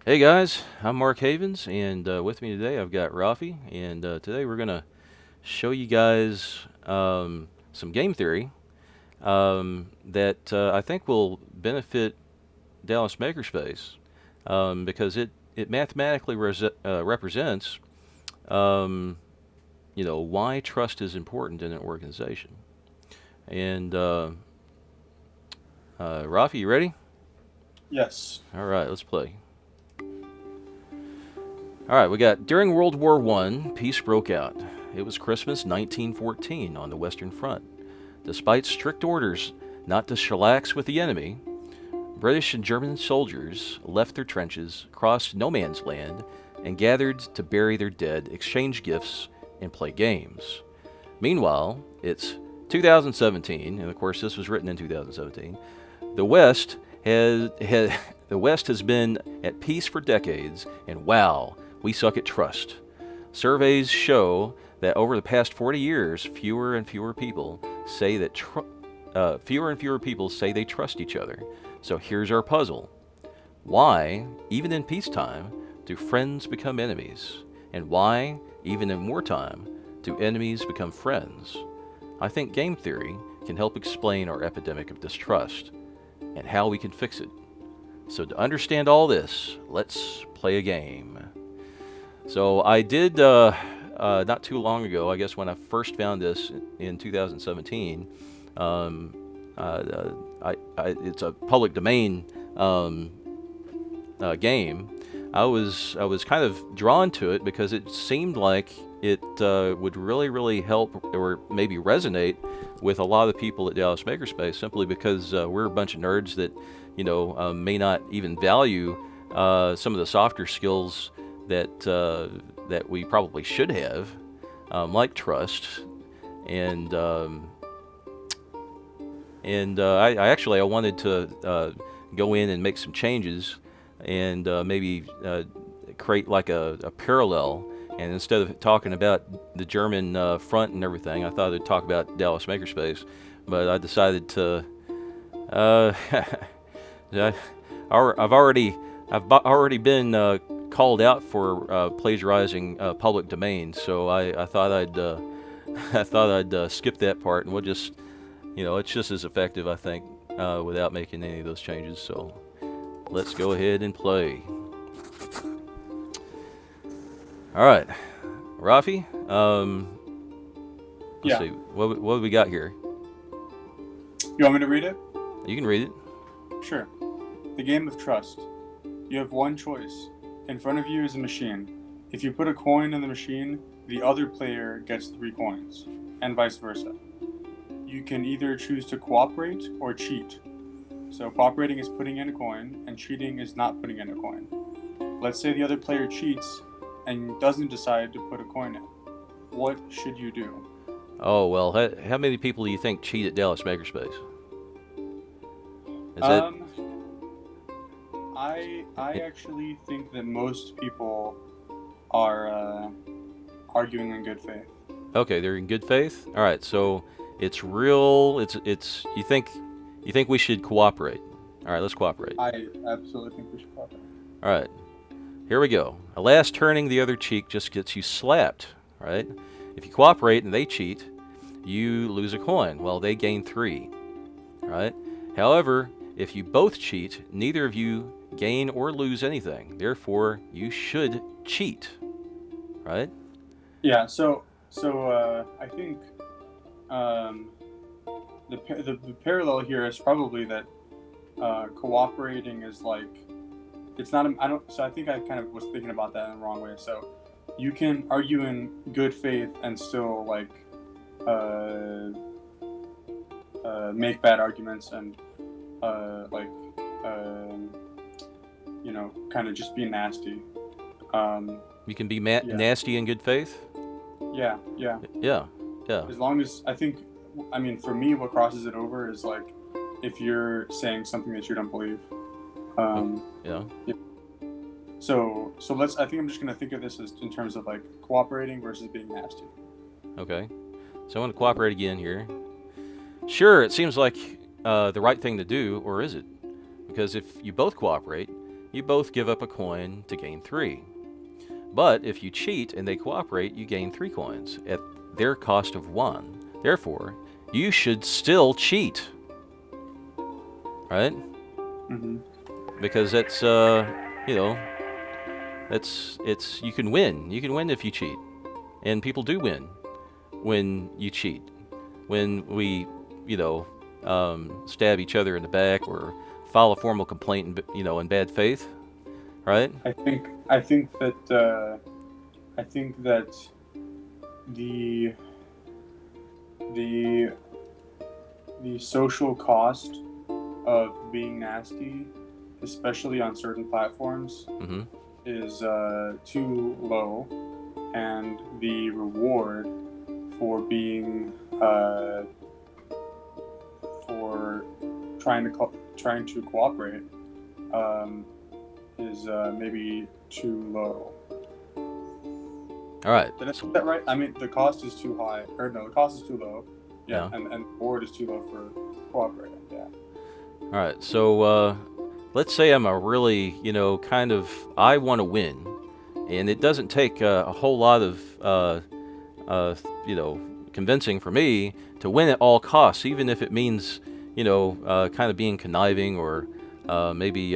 Hey guys, I'm Mark Havens, and with me today I've got Raffi, and today we're gonna show you guys some game theory that I think will benefit Dallas Makerspace because it mathematically represents um, why trust is important in an organization. And Raffi, you ready? Yes. All right, let's play. All right, we got during World War I, peace broke out. It was Christmas 1914 on the Western Front. Despite strict orders not to chillax with the enemy, British and German soldiers left their trenches, crossed no man's land, and gathered to bury their dead, exchange gifts, and play games. Meanwhile, it's 2017, and of course this was written in 2017. The West the West has been at peace for decades, and wow, we suck at trust. Surveys show that over the past 40 years, fewer and fewer people say they trust each other. So here's our puzzle: why, even in peacetime, do friends become enemies? And why, even in wartime, do enemies become friends? I think game theory can help explain our epidemic of distrust and how we can fix it. So, to understand all this, let's play a game. So, I did not too long ago, I guess when I first found this in 2017, um, it's a public domain um, game. I was kind of drawn to it because it seemed like it would really help or maybe resonate with a lot of people at Dallas Makerspace simply because we're a bunch of nerds that may not even value some of the softer skills that we probably should have, like trust and I actually I wanted to go in and make some changes and maybe create like a parallel. And instead of talking about the German front and everything, I thought I'd talk about Dallas Makerspace. But I decided to. Uh, I- I've already been called out for plagiarizing public domain, so I thought I'd I thought I'd skip that part, and we'll just it's just as effective, I think, without making any of those changes. So let's go ahead and play. All right, Rafi. Let's Yeah. see. What do we got here? You want me to read it? You can read it. Sure. The game of trust. You have one choice. In front of you is a machine. If you put a coin in the machine, the other player gets 3 coins, and vice versa. You can either choose to cooperate or cheat. So, cooperating is putting in a coin, and cheating is not putting in a coin. Let's say the other player cheats and doesn't decide to put a coin in. What should you do? Oh well, how many people do you think cheat at Dallas Makerspace? Is that Um, I actually think that most people are arguing in good faith. okay? They're in good faith. All right, so it's real. It's you think we should cooperate. All right, let's cooperate. I absolutely think we should cooperate. All right, here we go. A last turning the other cheek just gets you slapped. Right? If you cooperate and they cheat, you lose a coin. Well, they gain three. Right? However, if you both cheat, neither of you gain or lose anything. Therefore, you should cheat. Right? Yeah. So I think um, the parallel here is probably that cooperating is like it's not. I don't. So I think I kind of was thinking about that in the wrong way. So you can argue in good faith and still like uh, make bad arguments and like um, kind of just be nasty. Um, You can be yeah, nasty in good faith. yeah. Yeah, yeah. As long as I think, I mean, for me, what crosses it over is like if you're saying something that you don't believe. Oh, Um, yeah. yeah. So let's. I think I'm just gonna think of this as in terms of like cooperating versus being nasty. Okay. So I want to cooperate again here. Sure, it seems like the right thing to do, or is it? Because if you both cooperate, you both give up a coin to gain 3. But if you cheat and they cooperate, you gain 3 coins at their cost of 1. Therefore, you should still cheat, right? Mm-hmm. Because that's you know, it's you can win. You can win if you cheat, and people do win when you cheat. When we, stab each other in the back or file a formal complaint, in bad faith, right? I think that the the the social cost of being nasty, especially on certain platforms, Mm-hmm. is too low, and the reward for being for trying to cooperate is maybe too low. All right. Did I say that right? I mean, the cost is too high, or no, the cost is too low. Yeah, Yeah. and the reward is too low for cooperating. Yeah. All right. So let's say I'm a really, I want to win, and it doesn't take a whole lot of, convincing for me to win at all costs, even if it means, kind of being conniving or maybe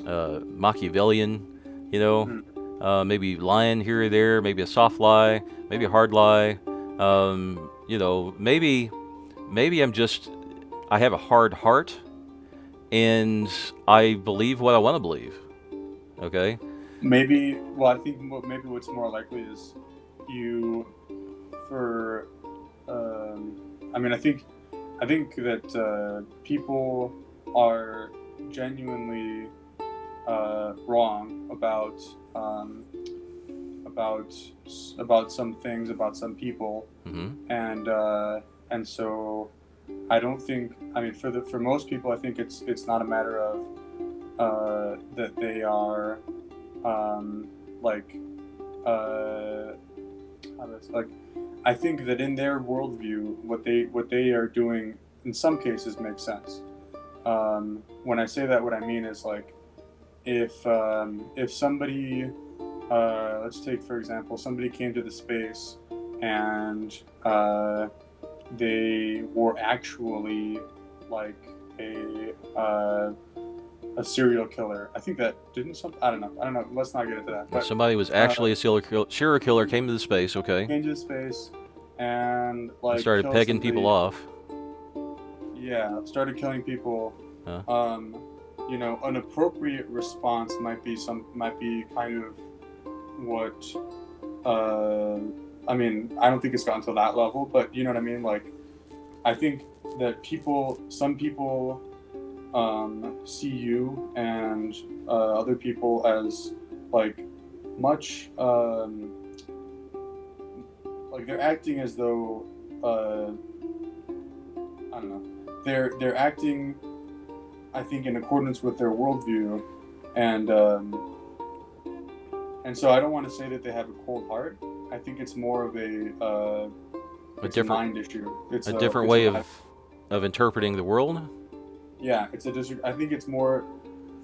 Machiavellian, you know, Mm. maybe lying here or there, maybe a soft lie, maybe a hard lie. Maybe I have a hard heart and I believe what I want to believe. Okay. Maybe. Well, I think maybe what's more likely is you for. I mean, I think that people are genuinely wrong about about some things about some people, Mm-hmm. and so I don't think. I mean, for most people, I think it's not a matter of that they are like how does like I think that in their worldview, what they are doing in some cases makes sense. When I say that, what I mean is like if somebody let's take for example somebody came to the space and they were actually like a serial killer. I think that didn't some. I don't know. Let's not get into that. But Somebody was actually a serial killer, came to the space, okay, came to the space and and like started killed pegging people somebody. off. Yeah, started killing people. Huh? An appropriate response might be kind of what. I mean, I don't think it's gotten to that level, but you know what I mean. Like, I think that some people, see you and other people as like much like they're acting as though I don't know they're acting I think in accordance with their worldview and so I don't want to say that they have a cold heart. I think it's more of a mind issue. A different way of interpreting the world. Yeah, it's a district. I think it's more,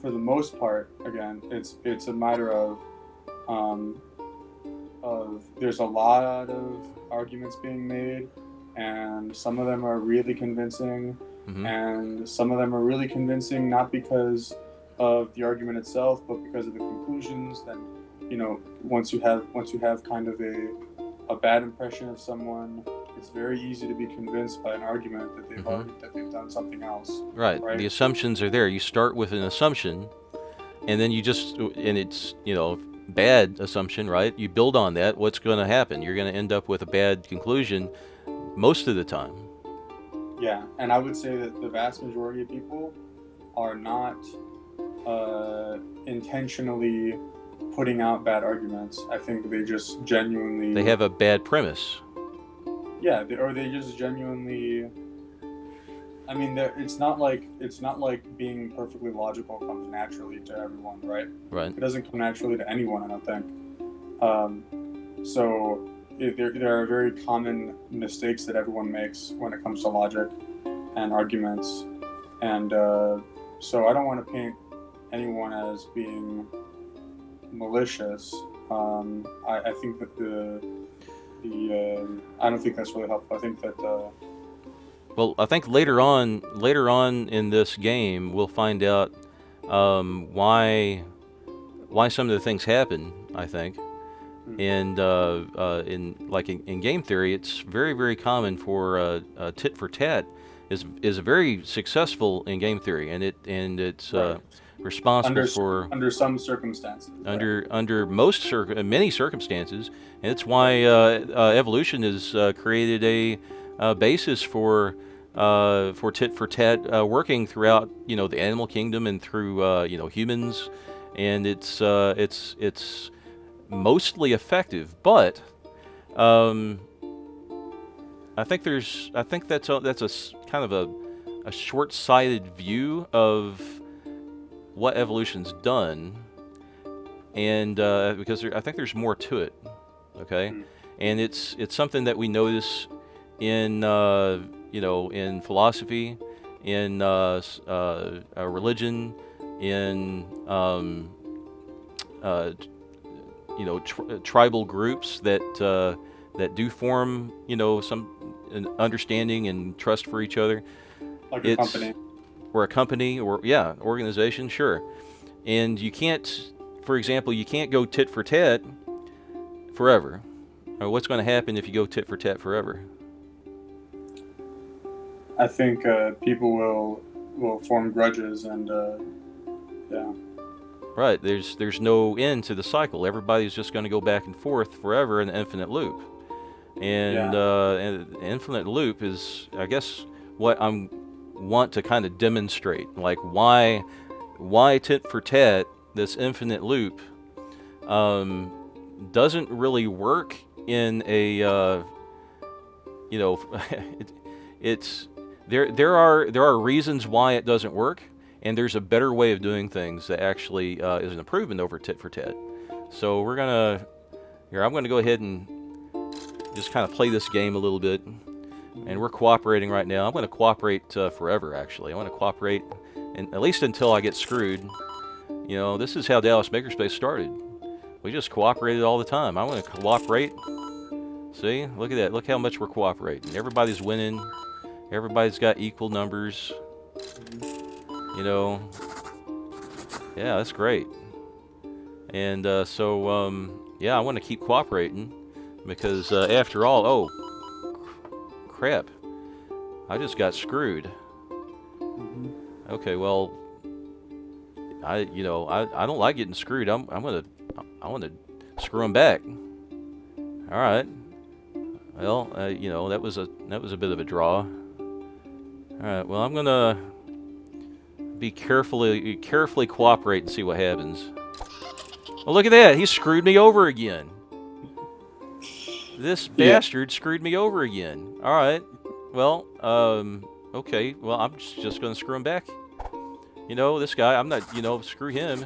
for the most part. Again, it's a matter um, of there's a lot of arguments being made, and some of them are really convincing, Mm-hmm. and some of them are really convincing not because of the argument itself, but because of the conclusions. Then, once you have kind of a bad impression of someone, it's very easy to be convinced by an argument that they've done something else. Right. Right. The assumptions are there. You start with an assumption, and then and it's bad assumption, right? You build on that. What's going to happen? You're going to end up with a bad conclusion most of the time. Yeah, and I would say that the vast majority of people are not intentionally putting out bad arguments. I think they just genuinely. They have a bad premise. Yeah, they just genuinely. I mean, it's not like being perfectly logical comes naturally to everyone, right? Right. It doesn't come naturally to anyone, I don't think. So there are very common mistakes that everyone makes when it comes to logic and arguments, and so I don't want to paint anyone as being malicious. I think that I don't think that's really helpful. I think that Well, I think later on in this game, we'll find out why some of the things happen. I think, and in game theory, it's very very common for tit for tat is very successful in game theory, and it's right. responsible for under some circumstances. Right. under many circumstances, and it's why evolution has created a basis for tit for tat working throughout the animal kingdom and through humans, and it's mostly effective. But um, I think that's kind of a short-sighted view of what evolution's done, and because I think there's more to it. Okay, and it's something that we notice in in philosophy, in religion, in tribal groups that do form some an understanding and trust for each other. Like a company. Or a company, or organization, sure. And you can't, for example, you can't go tit for tat forever. What's going to happen if you go tit for tat forever? I think people will form grudges, and yeah. Right. There's no end to the cycle. Everybody's just going to go back and forth forever in an infinite loop. And an infinite loop is, I guess, what I'm want to kind of demonstrate, like why tit for tat, this infinite loop, doesn't really work in a it's there are reasons why it doesn't work, and there's a better way of doing things that actually is an improvement over tit for tat. So I'm gonna go ahead and just kind of play this game a little bit. And we're cooperating right now. I'm going to cooperate forever, actually. I want to cooperate, and at least until I get screwed. This is how Dallas Makerspace started. We just cooperated all the time. I want to cooperate. See? Look at that. Look how much we're cooperating. Everybody's winning. Everybody's got equal numbers. Yeah, that's great. And yeah, I want to keep cooperating because after all, crap, I just got screwed. Okay, well, I don't like getting screwed. I want to screw them back. All right. Well, that was a bit of a draw. All right. Well, I'm gonna be carefully cooperate and see what happens. Well, look at that. He screwed me over again. This bastard screwed me over again. All right. Well, okay. Well, I'm just going to screw him back. This guy, I'm not, screw him.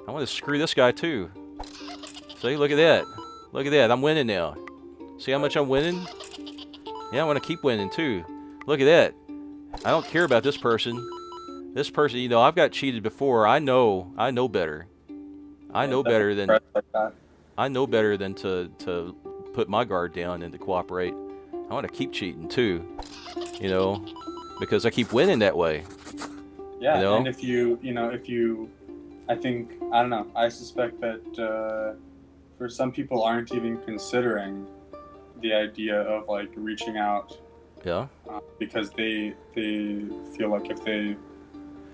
I want to screw this guy too. See, look at that. Look at that. I'm winning now. See how much I'm winning? Yeah, I want to keep winning too. Look at that. I don't care about this person. This person, I've got cheated before. I know better. I know better than to put my guard down and to cooperate. I want to keep cheating too, because I keep winning that way. Yeah, and if you, I think, I don't know, I suspect that for some people aren't even considering the idea of like reaching out. Yeah. Because they feel like if they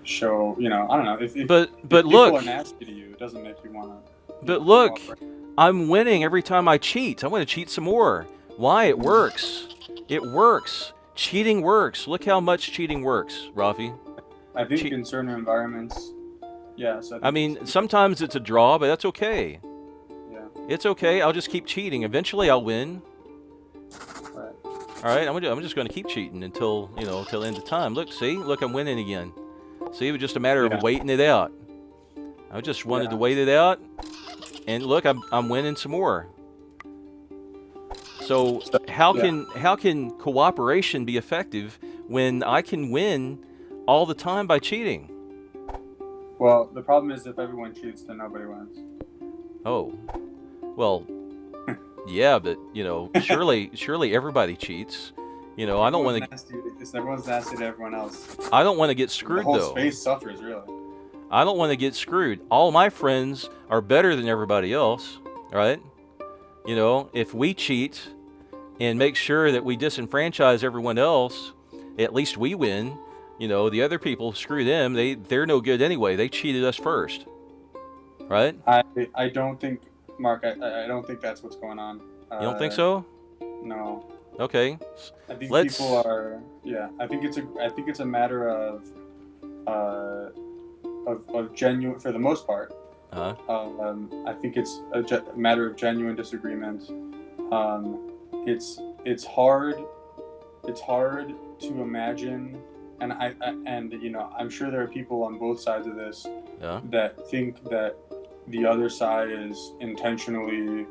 show, I don't know, if but people look, are nasty to you, it doesn't make you want to. But look, I'm winning every time I cheat. I want to cheat some more. Why? It works. It works. Cheating works. Look how much cheating works, Raffi. I think in certain environments, yes. I mean, sometimes it's a draw, but that's okay. Yeah. It's okay. I'll just keep cheating. Eventually, I'll win. Right. All right. I'm just going to keep cheating until till the end of time. Look, I'm winning again. See, it was just a matter of waiting it out. I just wanted to wait it out, and look, I'm winning some more. So how can cooperation be effective when I can win all the time by cheating? Well, the problem is if everyone cheats, then nobody wins. Oh, well, yeah, but surely everybody cheats. I don't want to. Everyone's nasty to everyone else. I don't want to get The screwed whole though. space suffers, really. I don't want to get screwed. All my friends are better than everybody else, right? If we cheat and make sure that we disenfranchise everyone else, at least we win. The other people, screw them. They're no good anyway. They cheated us first, right? I don't think, Mark. I don't think that's what's going on. You don't think so? No. Okay. I think Let's. people are. Yeah. I think it's a matter of genuine, for the most part. I think it's a matter of genuine disagreement. It's hard to imagine, and I'm sure there are people on both sides of this that think that the other side is intentionally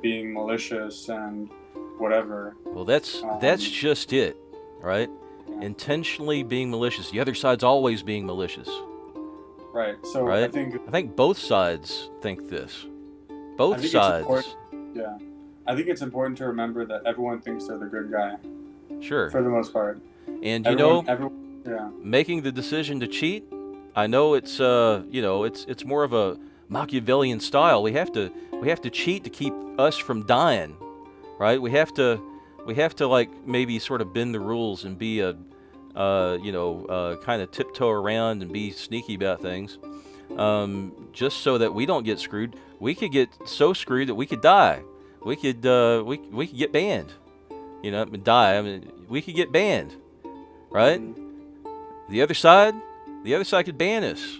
being malicious and whatever. Well, that's just it, right? Yeah. Intentionally being malicious. The other side's always being malicious. Right. So right? I think both sides think this. Both sides. Yeah. I think it's important to remember that everyone thinks they're the good guy. Sure. For the most part. And everyone, making the decision to cheat, I know it's it's more of a Machiavellian style. We have to cheat to keep us from dying, right? We have to like maybe sort of bend the rules and be a kind of tiptoe around and be sneaky about things, just so that we don't get screwed. We could get so screwed that we could die. We could get banned. Die. I mean, we could get banned, right? The other side could ban us.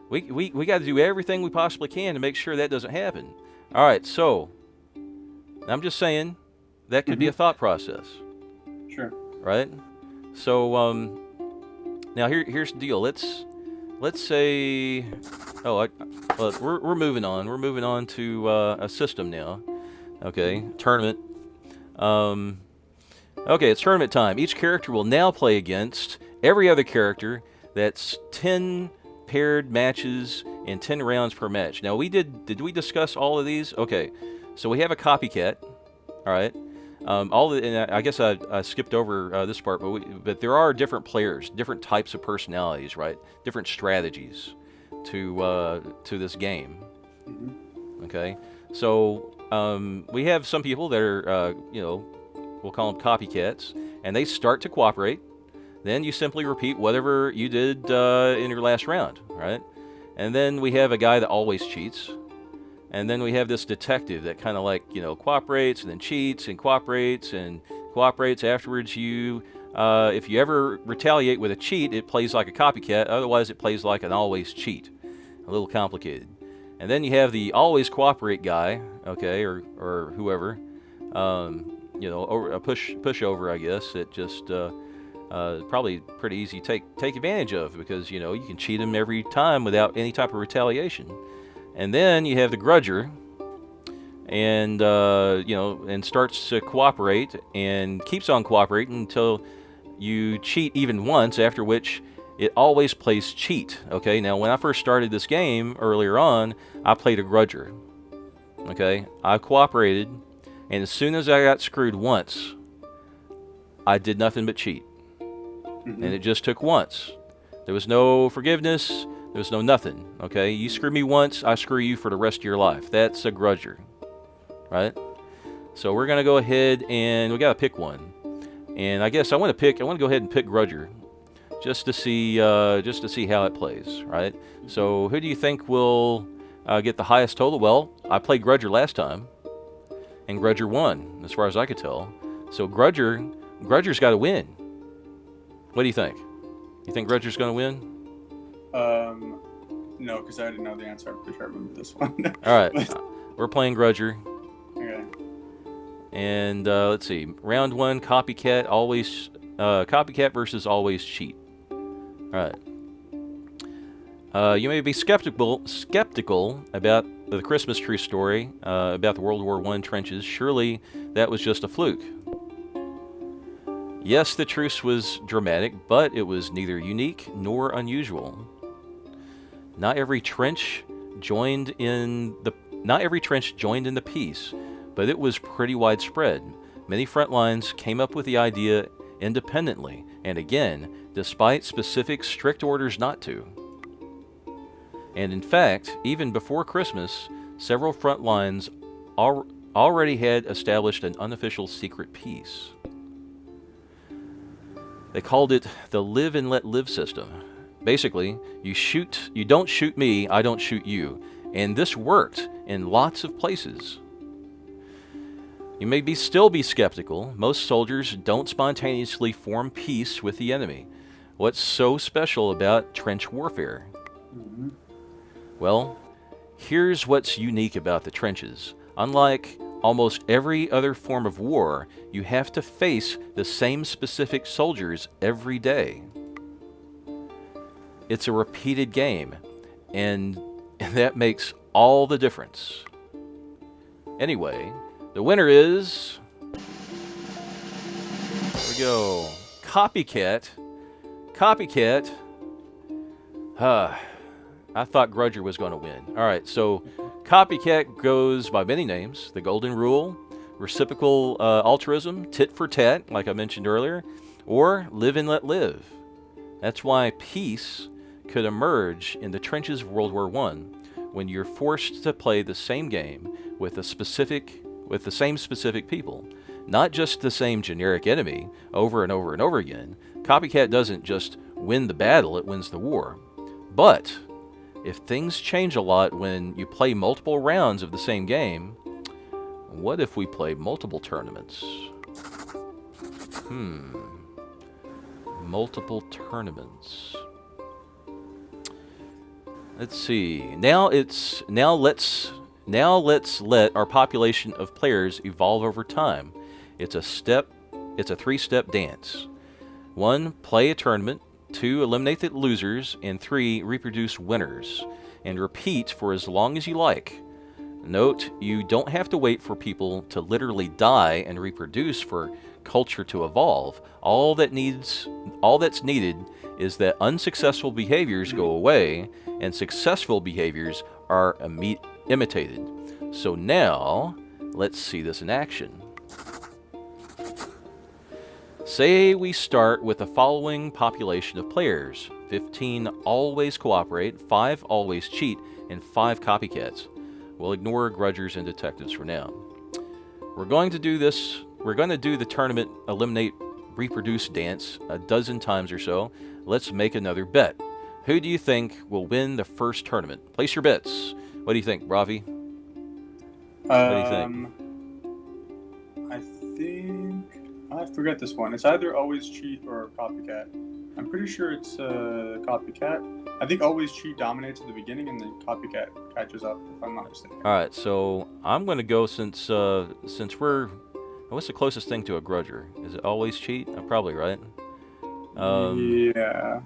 We got to do everything we possibly can to make sure that doesn't happen. All right, so I'm just saying that could be a thought process. Sure. Right. So now here's the deal. Let's say, we're moving on. We're moving on to a system now. Okay, tournament. Okay, it's tournament time. Each character will now play against every other character. That's 10 paired matches and 10 rounds per match. Now did we discuss all of these? Okay, so we have a copycat. All right. And I guess I skipped over this part, but there are different players, different types of personalities, right? Different strategies to this game. Mm-hmm. Okay, so we have some people that are, we'll call them copycats, and they start to cooperate. Then you simply repeat whatever you did in your last round, right? And then we have a guy that always cheats. And then we have this detective that kind of cooperates and then cheats and cooperates afterwards. If you ever retaliate with a cheat, it plays like a copycat. Otherwise, it plays like an always cheat. A little complicated. And then you have the always cooperate guy, okay, or whoever, a pushover, I guess. It just probably pretty easy to take advantage of because you can cheat him every time without any type of retaliation. And then you have the grudger, and and starts to cooperate and keeps on cooperating until you cheat even once. After which, it always plays cheat. Okay. Now, when I first started this game earlier on, I played a grudger. Okay. I cooperated, and as soon as I got screwed once, I did nothing but cheat, and it just took once. There was no forgiveness. There's no nothing, okay? You screw me once, I screw you for the rest of your life. That's a grudger, right? So we're gonna go ahead and we gotta pick one, and I guess I want to go ahead and pick grudger, just to see how it plays, right? So who do you think will get the highest total? Well, I played grudger last time, and grudger won, as far as I could tell. So grudger's got to win. What do you think? You think grudger's gonna win? No, because I already know the answer. I'm pretty sure I remember this one. All right, we're playing grudger. Okay. And let's see, round one, copycat versus always cheat. All right. You may be skeptical about the Christmas tree story about the World War I trenches. Surely that was just a fluke. Yes, the truce was dramatic, but it was neither unique nor unusual. Not every trench joined in the not every trench joined in the piece, but it was pretty widespread. Many front lines came up with the idea independently, and again, despite specific strict orders not to. And in fact, even before Christmas, several front lines already had established an unofficial secret peace. They called it the live and let live system. Basically, you don't shoot me, I don't shoot you. And this worked in lots of places. You may still be skeptical. Most soldiers don't spontaneously form peace with the enemy. What's so special about trench warfare? Mm-hmm. Well, here's what's unique about the trenches. Unlike almost every other form of war, you have to face the same specific soldiers every day. It's a repeated game, and that makes all the difference. Anyway, the winner is... Here we go. Copycat. I thought Grudger was going to win. All right, so Copycat goes by many names. The Golden Rule, Reciprocal Altruism, Tit for Tat, like I mentioned earlier, or Live and Let Live. That's why peace could emerge in the trenches of World War I when you're forced to play the same game with the same specific people. Not just the same generic enemy over and over and over again. Copycat doesn't just win the battle, it wins the war. But if things change a lot when you play multiple rounds of the same game, what if we play multiple tournaments? Multiple tournaments. Let's see. Now let's let our population of players evolve over time. It's a 3-step dance. 1, play a tournament. 2, eliminate the losers, and 3, reproduce winners. And repeat for as long as you like. Note, you don't have to wait for people to literally die and reproduce for culture to evolve. All that's needed is that unsuccessful behaviors go away and successful behaviors are imitated. So now, let's see this in action. Say we start with the following population of players. 15 always cooperate, 5 always cheat, and 5 copycats. We'll ignore grudgers and detectives for now. We're going to do the tournament eliminate reproduce dance a dozen times or so. Let's make another bet. Who do you think will win the first tournament? Place your bets. What do you think, Raffi? What do you think? I forget this one. It's either always cheat or copycat. I'm pretty sure it's copycat. I think always cheat dominates at the beginning, and then copycat catches up, if I'm not mistaken. All right, so I'm going to go since we're... What's the closest thing to a grudger? Is it always cheat? I'm probably right. Yeah.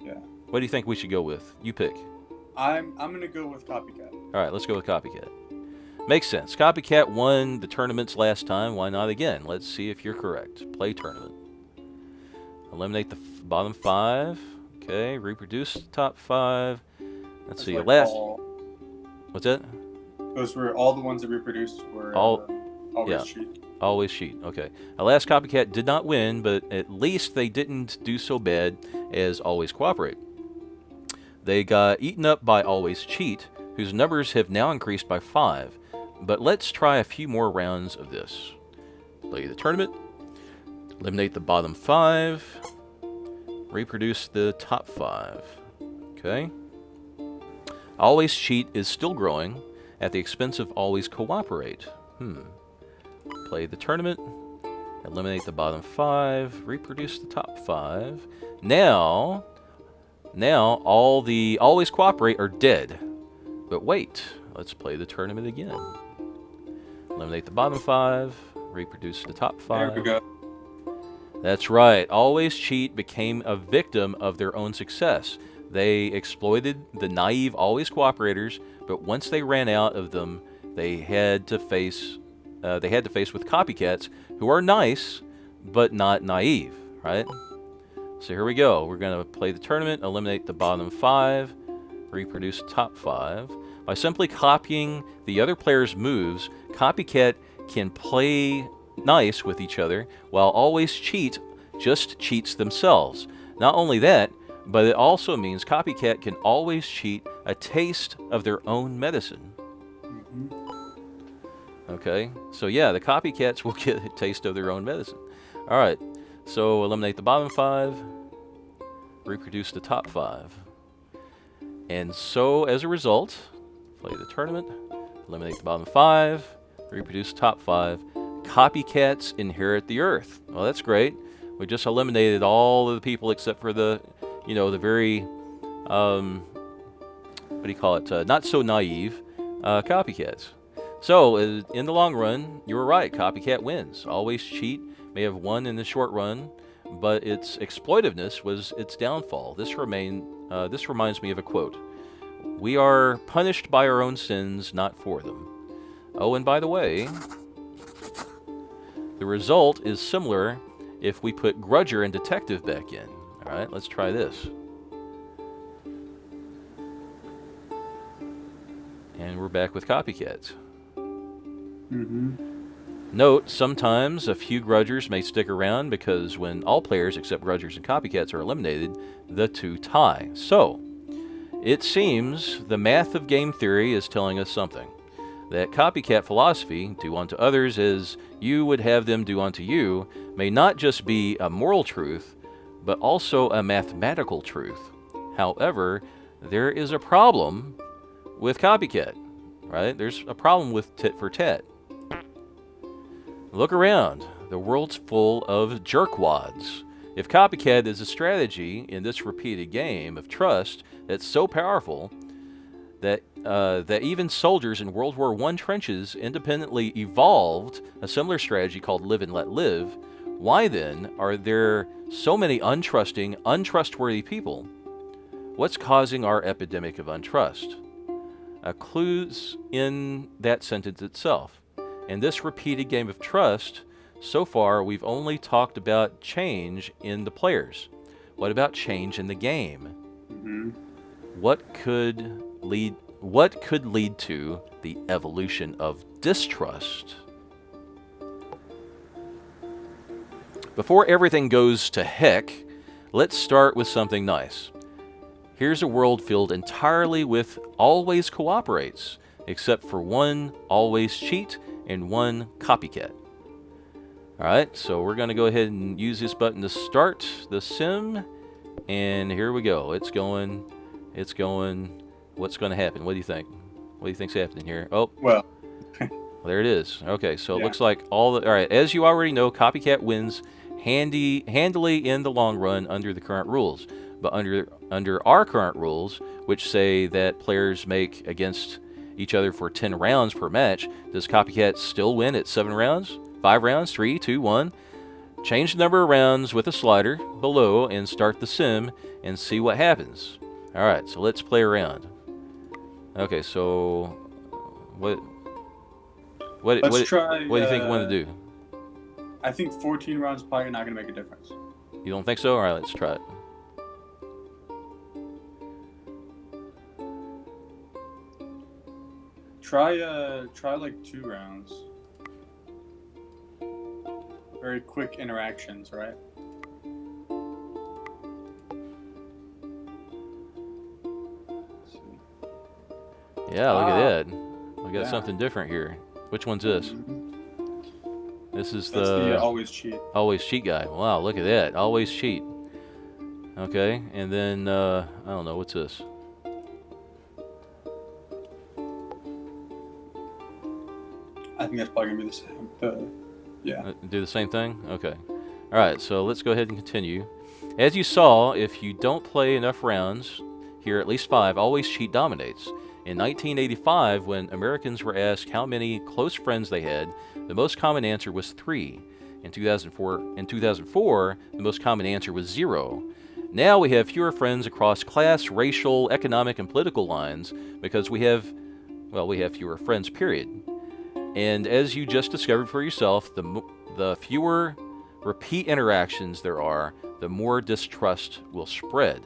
Yeah. What do you think we should go with? You pick. I'm gonna go with copycat. All right, let's go with copycat. Makes sense. Copycat won the tournaments last time. Why not again? Let's see if you're correct. Play tournament. Eliminate the bottom 5. Okay, reproduce the top 5. Let's see. Like Last. What's that? Those were all the ones that reproduced were always cheat. Always cheat. Okay. Last copycat did not win, but at least they didn't do so bad as always cooperate. They got eaten up by always cheat, whose numbers have now increased by 5. But let's try a few more rounds of this. Play the tournament. Eliminate the bottom 5. Reproduce the top 5. Okay. Always cheat is still growing at the expense of always cooperate. Play the tournament. Eliminate the bottom 5. Reproduce the top 5. Now all the always cooperate are dead. But wait, let's play the tournament again. Eliminate the bottom 5. Reproduce the top 5. There we go. That's right. Always cheat became a victim of their own success. They exploited the naive always cooperators, but once they ran out of them, they had to face with copycats who are nice but not naive, right? So here we go. We're going to play the tournament, eliminate the bottom 5, reproduce top 5. By simply copying the other player's moves, Copycat can play nice with each other while Always Cheat just cheats themselves. Not only that, but it also means Copycat can always cheat a taste of their own medicine. Okay, so yeah, the copycats will get a taste of their own medicine. All right, so eliminate the bottom 5, reproduce the top 5. And so, as a result, play the tournament, eliminate the bottom 5, reproduce the top 5. Copycats inherit the earth. Well, that's great. We just eliminated all of the people except for the very, what do you call it, not so naive copycats. So, in the long run, you were right. Copycat wins. Always Cheat may have won in the short run, but its exploitiveness was its downfall. This reminds me of a quote. We are punished by our own sins, not for them. Oh, and by the way, the result is similar if we put Grudger and Detective back in. All right, let's try this. And we're back with Copycats. Note, sometimes a few Grudgers may stick around because when all players except Grudgers and Copycats are eliminated, the two tie. So, it seems the math of game theory is telling us something. That copycat philosophy, do unto others as you would have them do unto you, may not just be a moral truth, but also a mathematical truth. However, there is a problem with copycat, right? There's a problem with tit for tat. Look around. The world's full of jerkwads. If copycat is a strategy in this repeated game of trust that's so powerful that even soldiers in World War I trenches independently evolved a similar strategy called live and let live, why then are there so many untrustworthy people? What's causing our epidemic of untrust? Clues in that sentence itself. In this repeated game of trust, so far we've only talked about change in the players. What about change in the game? What could lead to the evolution of distrust? Before everything goes to heck, let's start with something nice. Here's a world filled entirely with always cooperates, except for one always cheat and one copycat. Alright, so we're going to go ahead and use this button to start the sim, and here we go. It's going. What's going to happen? What do you think? What do you think's happening here? Oh, Well, there it is. Okay, so it Yeah. looks like alright, as you already know, copycat wins handily in the long run under the current rules. But under our current rules, which say that players make against each other for 10 rounds per match, does copycat still win at 7 rounds? 5 rounds? 3, 2, 1? Change the number of rounds with a slider below and start the sim and see what happens. Alright, so let's play around. Okay, so what let's try. do you think you want to do? I think 14 rounds probably not going to make a difference. You don't think so? Alright, let's try it. Try like 2 rounds. Very quick interactions, right? Let's see. Yeah, look Ah. at that. We got Yeah. something different here. Which one's this? This is That's the always cheat. always cheat guy. Wow, look at that. Always cheat. Okay, and then, I don't know, what's this? I think that's probably going to be the same. Yeah. Do the same thing? Okay. Alright, so let's go ahead and continue. As you saw, if you don't play enough rounds, here at least 5, always cheat dominates. In 1985, when Americans were asked how many close friends they had, the most common answer was 3. In 2004, the most common answer was 0. Now we have fewer friends across class, racial, economic, and political lines because we have fewer friends, period. And as you just discovered for yourself, the fewer repeat interactions there are, the more distrust will spread.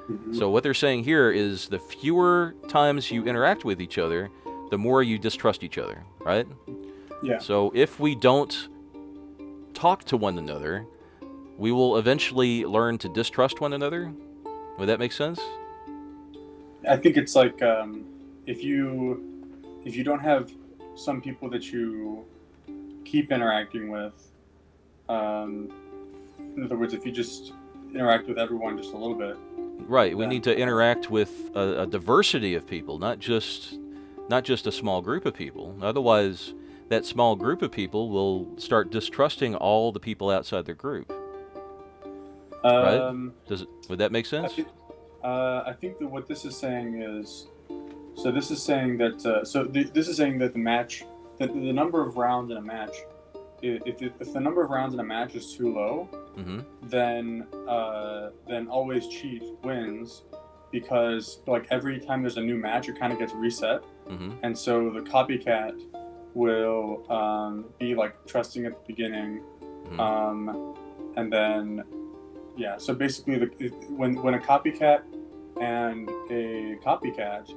Mhm. So what they're saying here is the fewer times you interact with each other, the more you distrust each other, right? Yeah. So if we don't talk to one another, we will eventually learn to distrust one another. Would that make sense? I think it's like if you don't have some people that you keep interacting with, in other words, if you just interact with everyone just a little bit, Right. We then need to interact with a diversity of people, not just a small group of people. Otherwise, that small group of people will start distrusting all the people outside their group. Right? Would that make I sense? think I think that what this is saying is, so this is saying that this is saying that the match, that the number of rounds in a match, if the number of rounds in a match is too low, Mm-hmm. then always cheat wins, because like every time there's a new match, it kind of gets reset, Mm-hmm. and so the copycat will be like trusting at the beginning, Mm-hmm. and then yeah. So basically, when a copycat and a copycat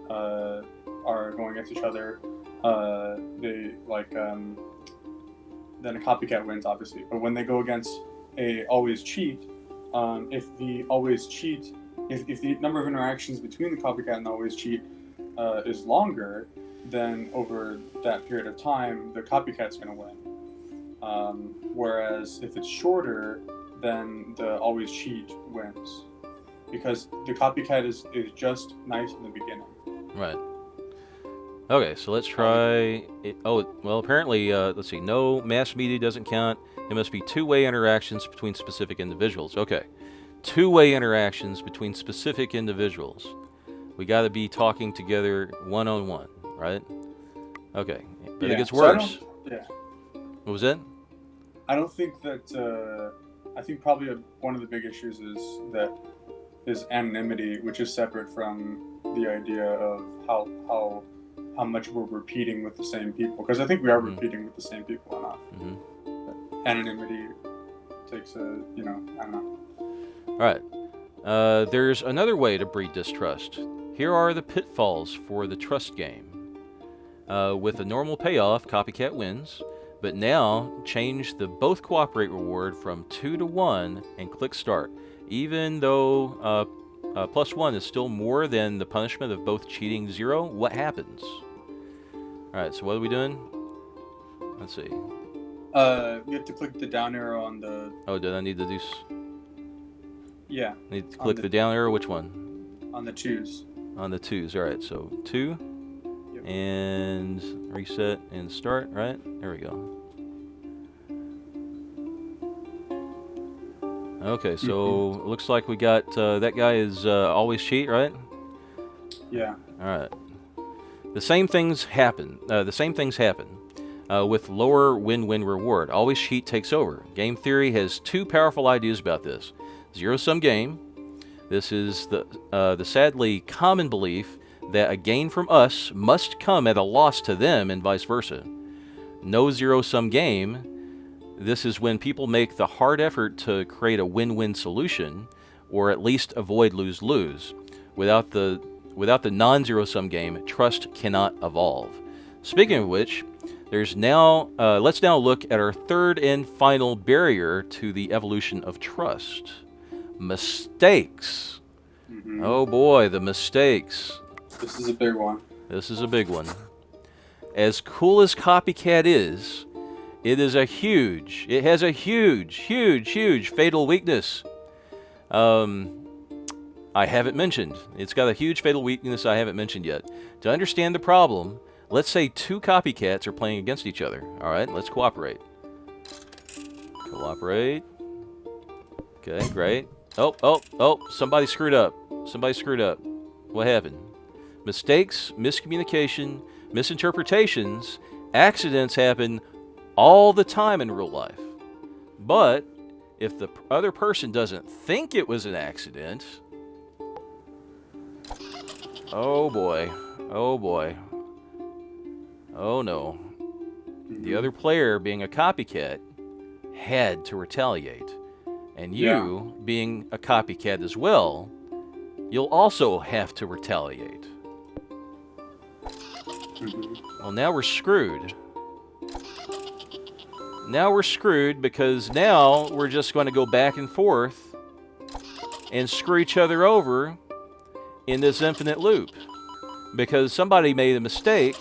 are going against each other, they like then a copycat wins, obviously. But when they go against a always cheat, if the always cheat, if the number of interactions between the copycat and the always cheat is longer, then over that period of time, the copycat's going to win. Whereas if it's shorter, then the always cheat wins, because the copycat is just nice in the beginning. Right. Okay, so let's try it. Oh, well, apparently, let's see. No, mass media doesn't count. It must be two-way interactions between specific individuals. Okay. Two-way interactions between specific individuals. We got to be talking together one-on-one, right? Okay. But it gets worse. Yeah. What was that? I don't think that. I think probably one of the big issues is anonymity, which is separate from the idea of how much we're repeating with the same people. Because I think we are repeating with the same people enough. Mm-hmm. Anonymity takes I don't know. All right. There's another way to breed distrust. Here are the pitfalls for the trust game. With a normal payoff, copycat wins. But now, change the both cooperate reward from 2 to 1 and click start. Even though +1 is still more than the punishment of both cheating 0, what happens? Alright, so what are we doing? Let's see. You have to click the down arrow on the... Oh, did I need to do... Yeah. Need to click the down arrow? Which one? On the 2s. On the 2s, alright, so 2. Yep. And reset and start, right? There we go. Okay, so looks like we got that guy is always cheat, right? Yeah. All right. The same things happen with lower win-win reward. Always cheat takes over. Game theory has two powerful ideas about this: zero-sum game. This is the sadly common belief that a gain from us must come at a loss to them, and vice versa. No zero-sum game. This is when people make the hard effort to create a win-win solution, or at least avoid lose-lose. Without the non-zero-sum game, trust cannot evolve. Speaking of which, let's now look at our third and final barrier to the evolution of trust: mistakes. Mm-hmm. Oh boy, the mistakes. This is a big one. This is a big one. As cool as Copycat is, it has a huge fatal weakness. I haven't mentioned. It's got a huge fatal weakness I haven't mentioned yet. To understand the problem, let's say two copycats are playing against each other. All right, let's cooperate. Cooperate. Okay, great. Oh, somebody screwed up. What happened? Mistakes, miscommunication, misinterpretations, accidents happen all the time in real life. But if the other person doesn't think it was an accident, oh boy, oh no. The other player, being a copycat, had to retaliate. And Yeah. you, being a copycat as well, you'll also have to retaliate. Well, now we're screwed. Now we're screwed because now we're just going to go back and forth and screw each other over in this infinite loop. Because somebody made a mistake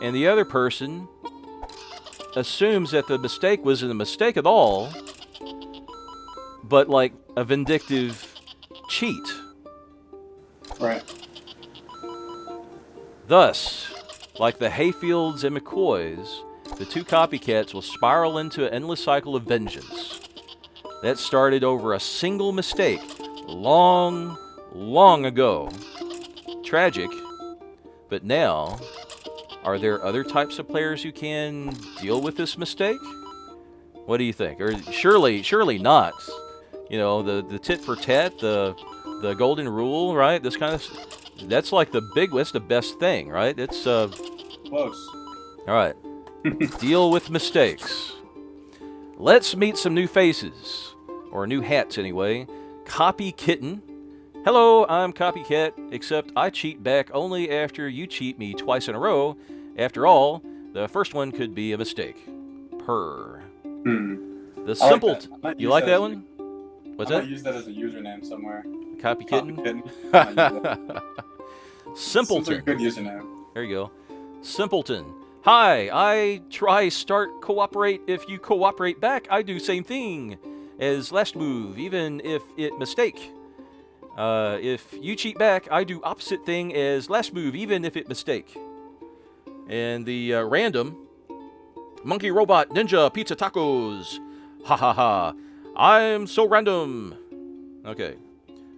and the other person assumes that the mistake wasn't a mistake at all, but like a vindictive cheat. Right. Thus, like the Hayfields and McCoys, the two copycats will spiral into an endless cycle of vengeance. That started over a single mistake long, long ago. Tragic, but now, are there other types of players who can deal with this mistake? What do you think? Or surely not. You know, the tit for tat, the golden rule, right? This kind of, that's like that's the best thing, right? It's Close. all right. Deal with mistakes. Let's meet some new faces, or new hats anyway. Copy Kitten. Hello, I'm Copycat, except I cheat back only after you cheat me twice in a row. After all, the first one could be a mistake. Purr. The simple. You like that one? What's I that? might use that as a username somewhere. Copy Kitten? I might use that. Simpleton. Seems like a good username. There you go. Simpleton. Hi, I try start cooperate. If you cooperate back, I do same thing as last move, even if it mistake. If you cheat back, I do opposite thing as last move, even if it mistake. And the random monkey robot ninja pizza tacos. Ha ha ha. I'm so random. Okay.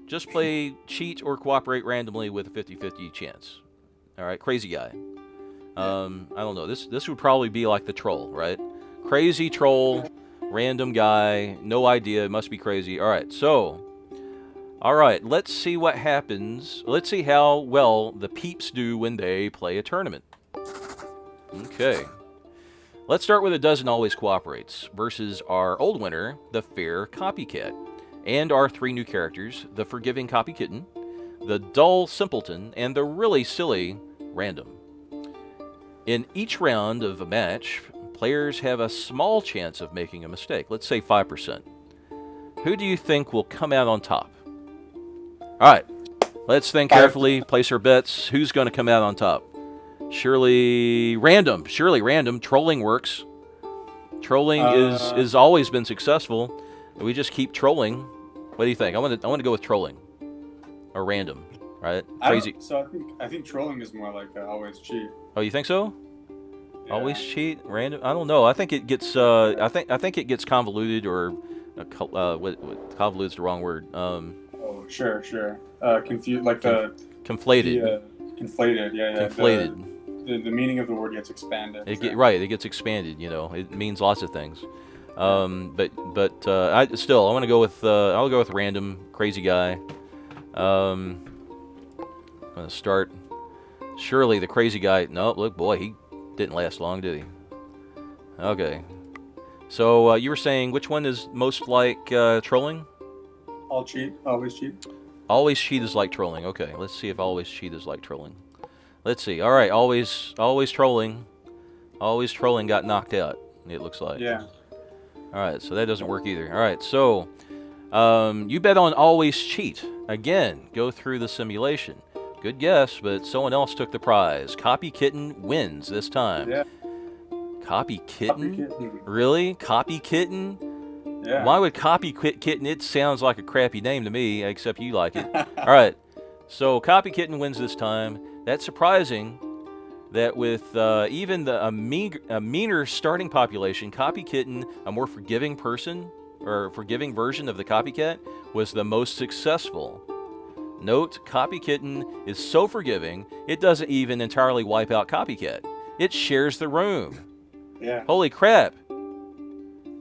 Just play cheat or cooperate randomly with a 50-50 chance. All right, crazy guy. I don't know. This would probably be like the troll, right? Crazy troll, random guy, no idea, must be crazy. All right, so, all right, let's see what happens. Let's see how well the peeps do when they play a tournament. Okay. Let's start with a dozen always cooperates versus our old winner, the fair copycat, and our three new characters, the forgiving copy kitten, the dull simpleton, and the really silly random. In each round of a match, players have a small chance of making a mistake. Let's say 5%. Who do you think will come out on top? All right, let's think carefully, place our bets. Who's going to come out on top? Surely random. Trolling works. Trolling is always been successful. We just keep trolling. What do you think? I want to go with trolling or random, right? Crazy. I think trolling is more like always cheat. Oh, you think so? Yeah. Always cheat, random. I don't know. I think it gets. I think it gets convoluted, or what convoluted is the wrong word. Oh, sure. Confused, like conflated. Conflated. Yeah. Conflated. The meaning of the word gets expanded. It gets expanded. You know, it means lots of things. But I want to go with I'll go with random crazy guy. I'm gonna start. Surely the crazy guy. No, look, boy, he didn't last long, did he? Okay. So you were saying which one is most like trolling? All cheat. Always cheat. Always cheat is like trolling. Okay, let's see if always cheat is like trolling. Let's see. All right, always trolling. Always trolling got knocked out. It looks like. Yeah. All right, so that doesn't work either. All right, so you bet on always cheat. Again, go through the simulation. Good guess, but someone else took the prize. Copy Kitten wins this time. Yeah. Copy Kitten? Copy Kitten. Really? Copy Kitten? Yeah. Why would Copy Kitten? It sounds like a crappy name to me, except you like it. All right, so Copy Kitten wins this time. That's surprising that with even a meaner starting population, Copy Kitten, a more forgiving person, or forgiving version of the copycat, was the most successful. Note, Copy Kitten is so forgiving, it doesn't even entirely wipe out Copycat. It shares the room. Yeah. Holy crap.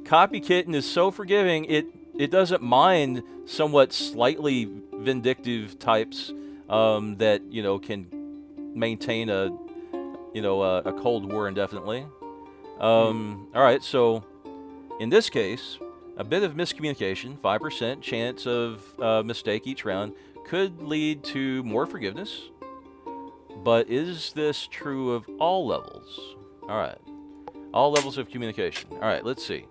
Copy Kitten is so forgiving, it doesn't mind somewhat slightly vindictive types that, you know, can maintain a Cold War indefinitely. All right, so in this case, a bit of miscommunication, 5% chance of mistake each round, could lead to more forgiveness. But is this true of all levels? All right. All levels of communication. All right, let's see.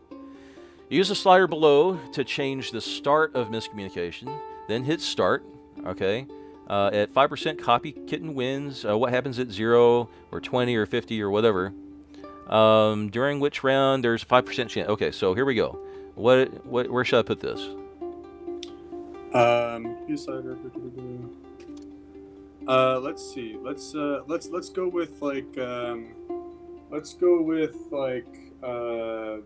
Use the slider below to change the start of miscommunication. Then hit start. Okay. At 5%, copy kitten wins. What happens at 0 or 20 or 50 or whatever? During which round there's a 5% chance. Okay, so here we go. Where should I put this? Use slider. Let's see. Let's go with like 25%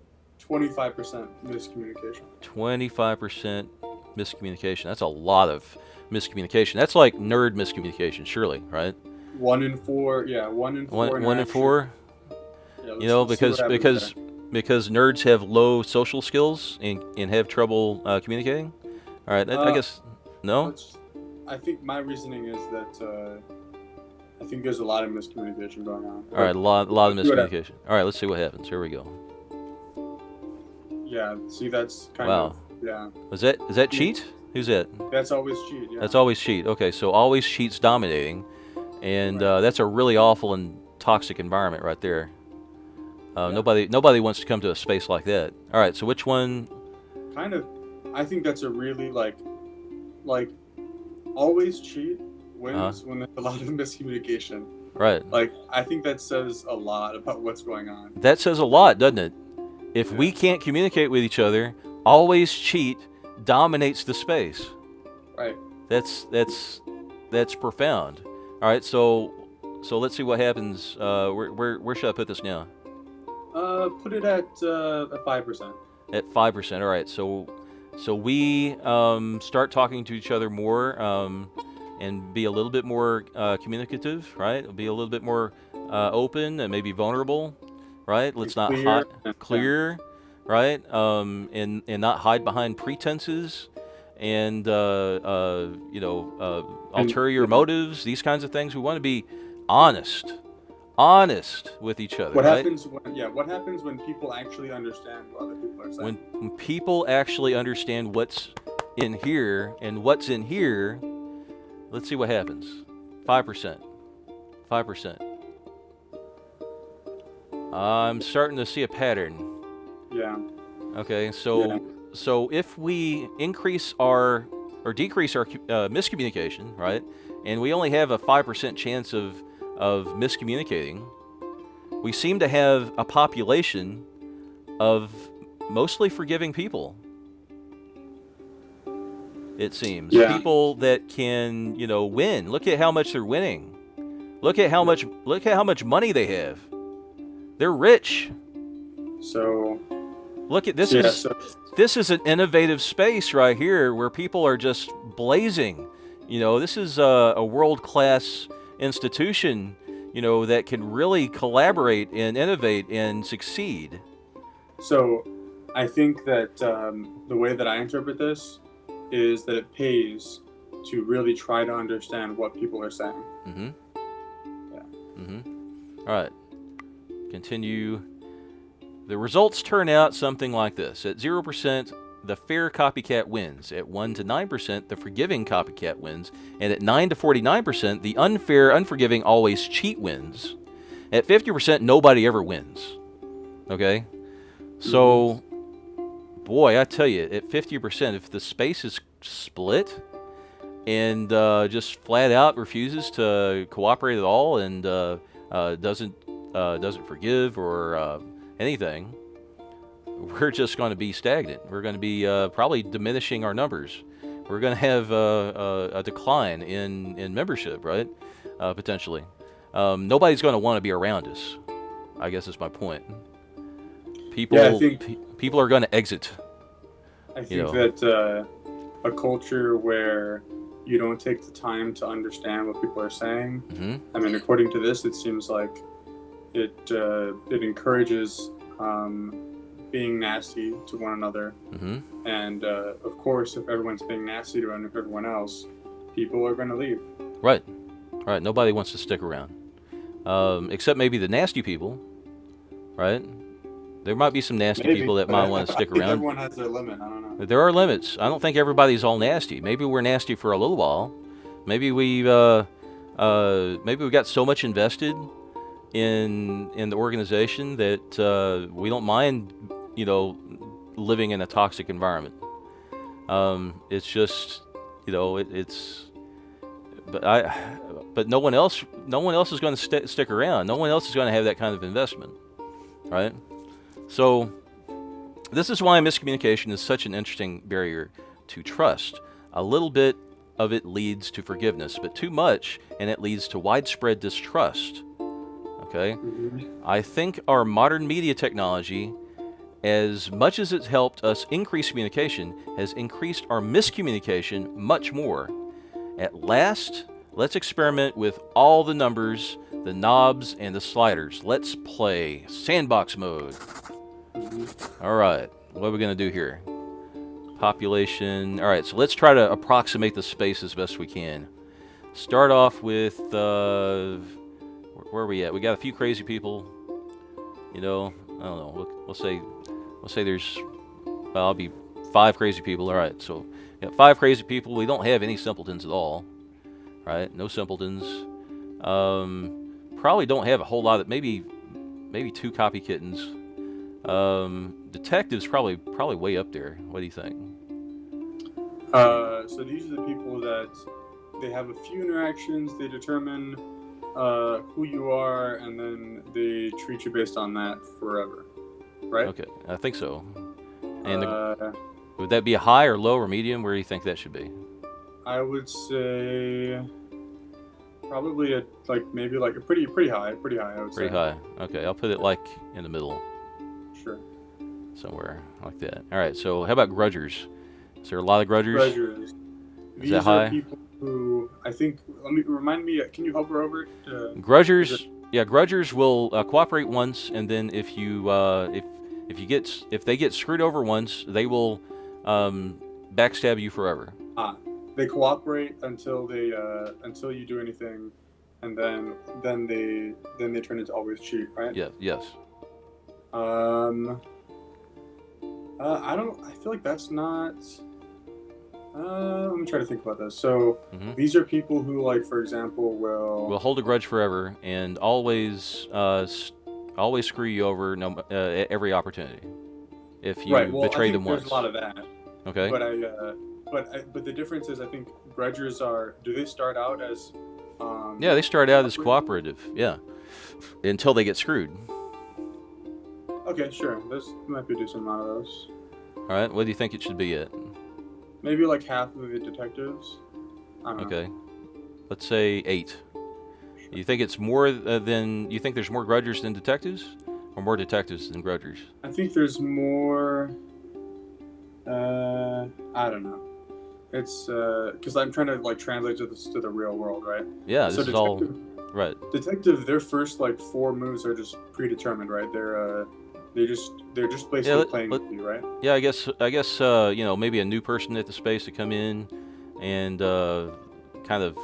miscommunication. 25% miscommunication. That's a lot of miscommunication. That's like nerd miscommunication, surely, right? 1 in 4. Yeah, 1 in 4. One in 4. Yeah, You know, let's see what happens because nerds have low social skills and have trouble communicating. All right, I guess no. I think my reasoning is that I think there's a lot of miscommunication going on. All right, a lot of miscommunication. All right, let's see what happens. Here we go. Yeah, see, that's kind Wow. of, yeah. Is that cheat? Who's that? That's always cheat, yeah. That's always cheat. Okay, so always cheat's dominating, and that's a really awful and toxic environment right there. Nobody wants to come to a space like that. All right, so which one? Kind of, I think that's a really, like always cheat wins when there's a lot of miscommunication. Right. Like, I think that says a lot about what's going on. That says a lot, doesn't it? If we can't communicate with each other, always cheat dominates the space. Right. That's profound. All right, so let's see what happens. Where should I put this now? Put it at 5%. At 5%. All right, so we start talking to each other more and be a little bit more communicative, right? Be a little bit more open and maybe vulnerable, right? Let's not clear, right? And not hide behind pretenses and ulterior motives. These kinds of things. We want to be honest with each other. What right? happens when people actually understand what other people are saying? When people actually understand what's in here and what's in here, let's see what happens. 5%. 5%. I'm starting to see a pattern. Yeah. Okay, so if we increase or decrease our miscommunication, right, and we only have a 5% chance of miscommunicating, we seem to have a population of mostly forgiving people. It seems people that can, win. Look at how much they're winning. Look at how much money they have. They're rich. So look at this. This is an innovative space right here where people are just blazing. This is a world-class institution, that can really collaborate and innovate and succeed. So I think that the way that I interpret this is that it pays to really try to understand what people are saying. Mm-hmm. Yeah. Mm-hmm. All right. Continue. The results turn out something like this. At 0%, the fair copycat wins. At 1 to 9%, the forgiving copycat wins. And at 9 to 49%, the unfair, unforgiving, always cheat wins. At 50%, nobody ever wins. Okay? So, boy, I tell you, at 50%, if the space is split and just flat out refuses to cooperate at all and doesn't forgive or anything, we're just going to be stagnant. We're going to be probably diminishing our numbers. We're going to have a decline in membership, right? Potentially. Nobody's going to want to be around us, I guess is my point. People are going to exit. I think that a culture where you don't take the time to understand what people are saying, I mean, according to this, it seems like it encourages being nasty to one another. And of course, if everyone's being nasty to everyone else, people are going to leave. Right. Nobody wants to stick around, except maybe the nasty people, right? There might be some nasty Maybe, people that but might want to I stick think around. everyone has their limit. I don't know. There are limits. I don't think everybody's all nasty. Maybe we're nasty for a little while. Maybe maybe we got so much invested in the organization that we don't mind, living in a toxic environment. It's just, it's. But no one else is going to stick around. No one else is going to have that kind of investment, right? So this is why miscommunication is such an interesting barrier to trust. A little bit of it leads to forgiveness, but too much and it leads to widespread distrust. Okay? I think our modern media technology, as much as it's helped us increase communication, has increased our miscommunication much more. At last, let's experiment with all the numbers, the knobs, and the sliders. Let's play sandbox mode. All right, what are we going to do here? Population. All right, so let's try to approximate the space as best we can. Start off with, where are we at? We got a few crazy people. I don't know. We'll say there's, I'll be 5 crazy people. All right, so we got 5 crazy people. We don't have any simpletons at all. Right? No simpletons. Probably don't have a whole lot of, maybe 2 copy kittens. Detectives probably way up there. What do you think? So these are the people that they have a few interactions, they determine who you are, and then they treat you based on that forever, right? Okay, I think so. And would that be a high or low or medium? Where do you think that should be? I would say probably maybe a pretty high. I would say. Pretty high. Okay, I'll put it like in the middle. Sure. Somewhere like that. All right. So how about grudgers? Is there a lot of grudgers? Grudgers. Is that high? These are people who I think. Remind me. Can you hover over it? Grudgers. Yeah, grudgers will cooperate once, and then if they get screwed over once, they will backstab you forever. They cooperate until you do anything, and then they turn into always cheat, right? Yeah. Yes. I feel like that's not. Let me try to think about this. So these are people who, for example, will hold a grudge forever and always screw you over at every opportunity if you betray them once. There's a lot of that. Okay. But the difference is, I think grudgers do they start out as? Yeah, they start out as cooperative. Yeah, until they get screwed. Okay, sure. There might be a decent amount of those. All right. What do you think it should be at? Maybe half of the detectives. I don't know. Okay. Let's say 8. You think it's more than? You think there's more grudgers than detectives, or more detectives than grudgers? I think there's more. I don't know. It's because I'm trying to translate this to the real world, right? Yeah, this is all right. Detective, their first 4 moves are just predetermined, right? They're just basically playing with you, right? Yeah, I guess maybe a new person at the space to come in and kind of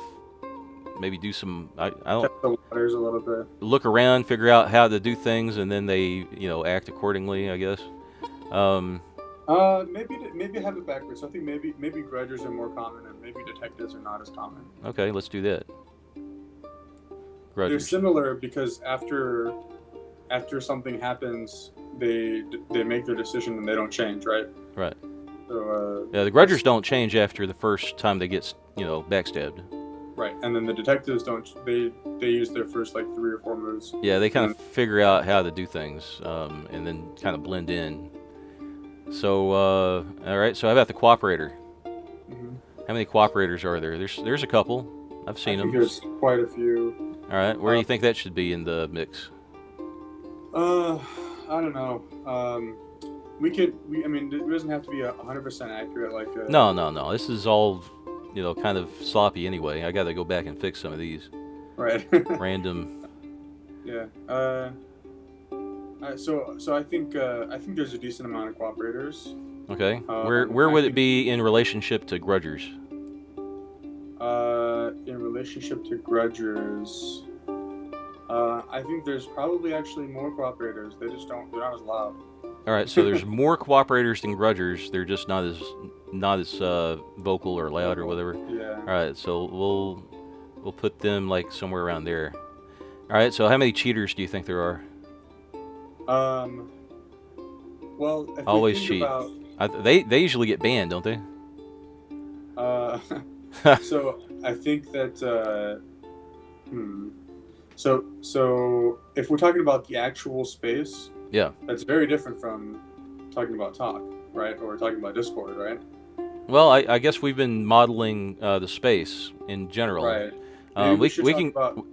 maybe do some I don't test the waters a little bit. Look around, figure out how to do things, and then they act accordingly, I guess. Maybe have it backwards. I think maybe grudgers are more common, and maybe detectives are not as common. Okay, let's do that. Grudgers. They're similar because after something happens, they make their decision and they don't change, right? Right. So yeah, the grudgers don't change after the first time they get backstabbed. Right, and then the detectives don't. They use their first 3 or 4 moves. Yeah, they kind of figure out how to do things, and then kind of blend in. So, all right. So, how about the cooperator? How many cooperators are there? There's a couple. I've seen them. There's quite a few. All right. Where do you think that should be in the mix? I don't know. I mean, it doesn't have to be 100% accurate. No. This is all, kind of sloppy anyway. I got to go back and fix some of these. Right. Random. Yeah. So I think there's a decent amount of cooperators. Okay. Where would it be in relationship to grudgers? In relationship to grudgers, I I think there's probably actually more cooperators. They just don't. They're not as loud. All right, so there's more cooperators than grudgers. They're just not as vocal or loud or whatever. Yeah. All right, so we'll put them like somewhere around there. All right, so how many cheaters do you think there are? Well, if we Always think cheat. about, They usually get banned, don't they? uh, so I think that, so if we're talking about the actual space, Yeah. that's very different from talking about talk, right? Or talking about Discord, right? Well, I guess we've been modeling the space in general. Right. Maybe we should We talk can about.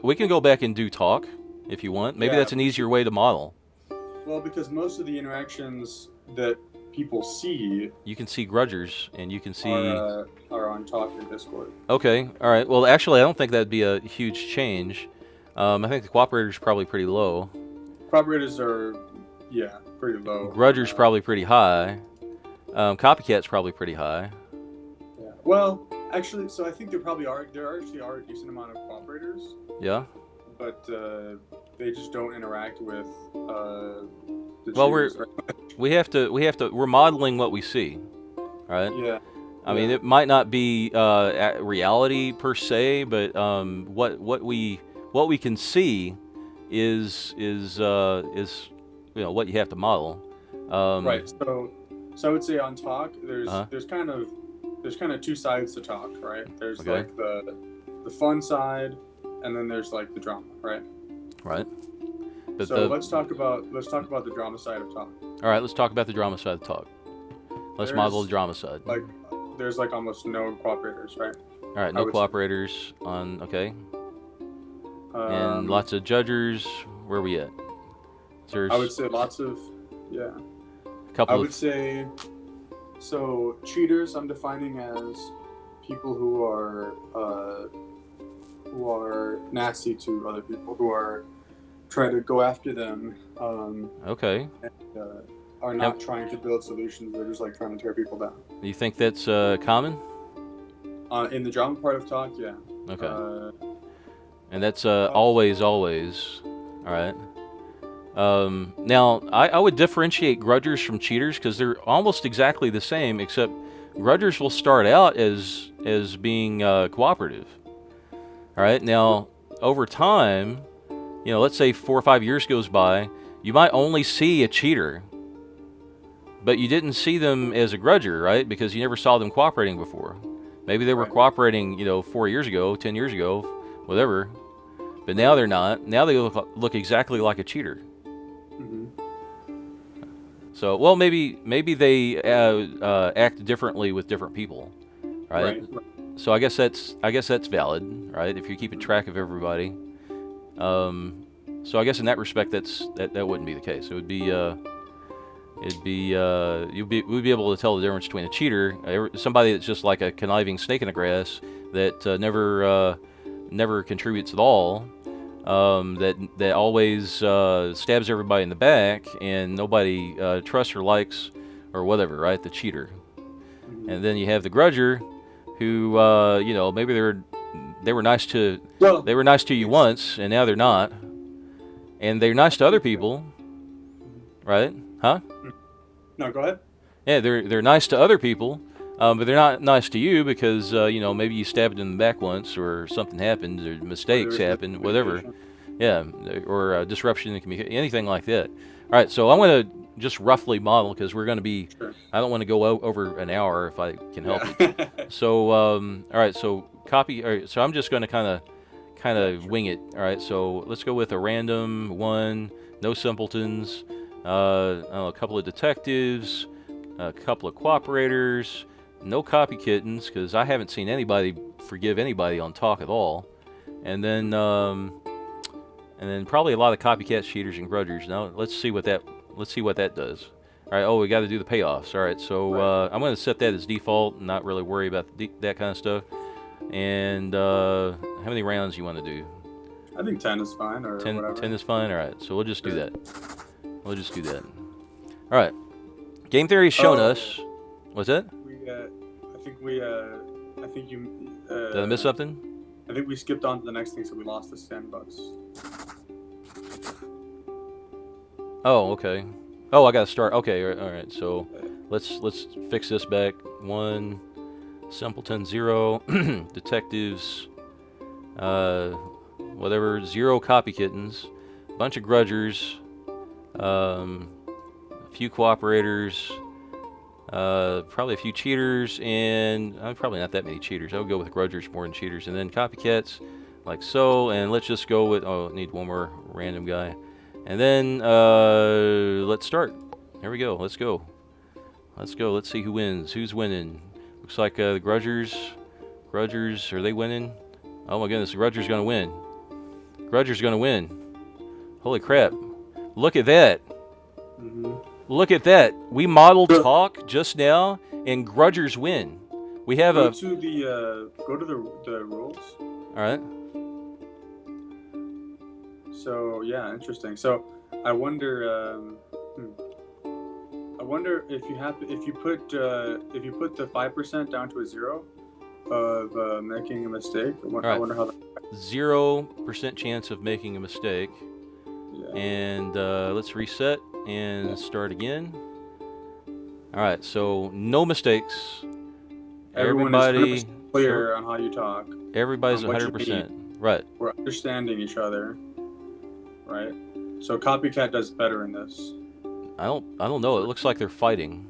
we can go back and do talk if you want. Maybe Yeah. that's an easier way to model. Well, because most of the interactions that people see You can see grudgers and you can see. are on talk and Discord. Okay, all right. Well, actually, I don't think that'd be a huge change. I think the cooperator's probably pretty low. Cooperators are, yeah, pretty low. Grudger's probably pretty high. Copycat's probably pretty high. Yeah. Well, actually, so I think there actually are a decent amount of cooperators, Yeah. but they just don't interact with the Well, cheaters, we're modeling what we see, right? yeah. I mean, it might not be reality per se, but what we can see is what you have to model. Right. So I would say on talk, Uh-huh. there's kind of two sides to talk, right? There's Okay. like the fun side, and then there's like the drama, right? Right. But So let's talk about the drama side of talk. all right, let's talk about the drama side of talk. Let's model the drama side. Like there's like almost no cooperators, right? All right, I no would say. cooperators on. Okay. And Um, lots of judgers. Where are we at? There's I would say lots of, yeah. a couple I of would say, so cheaters I'm defining as people who are nasty to other people, who are trying to go after them, okay. and are not trying to build solutions. They're just like trying to tear people down. You think that's common? In the drama part of talk, yeah. Okay. And that's always. All right. Now, I would differentiate grudgers from cheaters because they're almost exactly the same, except grudgers will start out as being cooperative. All right. Now, over time, let's say 4 or 5 years goes by, you might only see a cheater, but you didn't see them as a grudger, right? Because you never saw them cooperating before. Maybe they were Right. cooperating, 4 years ago, 10 years ago, whatever. But now they're not. Now they look exactly like a cheater. Mhm. So, well, maybe they act differently with different people, right? Right. So I guess that's valid, right? If you're keeping track of everybody. So I guess in that respect, that wouldn't be the case. It would be we'd be able to tell the difference between a cheater, somebody that's just like a conniving snake in the grass that never contributes at all, that always stabs everybody in the back and nobody trusts or likes or whatever, right? The cheater. Mhm. And then you have the grudger, who maybe they were nice to Well, you once and now they're not, and they're nice to other people, right? Huh? no, go ahead. Yeah, they're nice to other people, but they're not nice to you because maybe you stabbed them in the back once or something happened or mistakes There's happened, whatever. miscommunication. Yeah, or disruption in communication, anything like that. All right, so I'm going to just roughly model because we're going to be. Sure. I don't want to go over an hour if I can help it. Yeah. So all right, so copy. All right, so I'm just going to kind of wing it. All right, so let's go with a random one, no simpletons, a couple of detectives, a couple of cooperators, no copy kittens because I haven't seen anybody forgive anybody on talk at all, and then probably a lot of copycat cheaters and grudgers. Now let's see what that does. All right. Oh, we got to do the payoffs. All right. So I'm going to set that as default and not really worry about that kind of stuff. And how many rounds you want to do? I think 10 is fine, or 10, whatever. 10 is fine. All right. So we'll just do that. We'll just do that. All right. Game theory has shown us. What's that? I think you. Did I miss something? I think we skipped on to the next thing, so we lost the $10. Oh, okay. Oh, I gotta start. Okay, all right. So let's fix this back. One simpleton, zero detectives, uh, whatever, zero copy kittens, bunch of grudgers, a few cooperators, probably a few cheaters, and probably not that many cheaters. I would go with grudgers more than cheaters, and then copycats, like so. And let's just go with, oh, need one more random guy, and then let's start. Here we go. Let's go. Let's go. Let's see who wins. Who's winning? Looks like the Grudgers, are they winning? Oh my goodness, the Grudgers gonna win. Grudgers gonna win. Holy crap! Look at that. Mm-hmm. Look at that. We modeled talk just now, and Grudgers win. We have go to the rules. All right. So yeah, interesting. So I wonder. I wonder if you put the 5% down to a 0 of making a mistake. I wonder how that. 0% chance of making a mistake. Yeah. And let's reset and start again. All right, so no mistakes. Everybody is clear on how you talk. Everybody's 100%. Right. We're understanding each other. Right. So copycat does better in this. I don't know. It looks like they're fighting.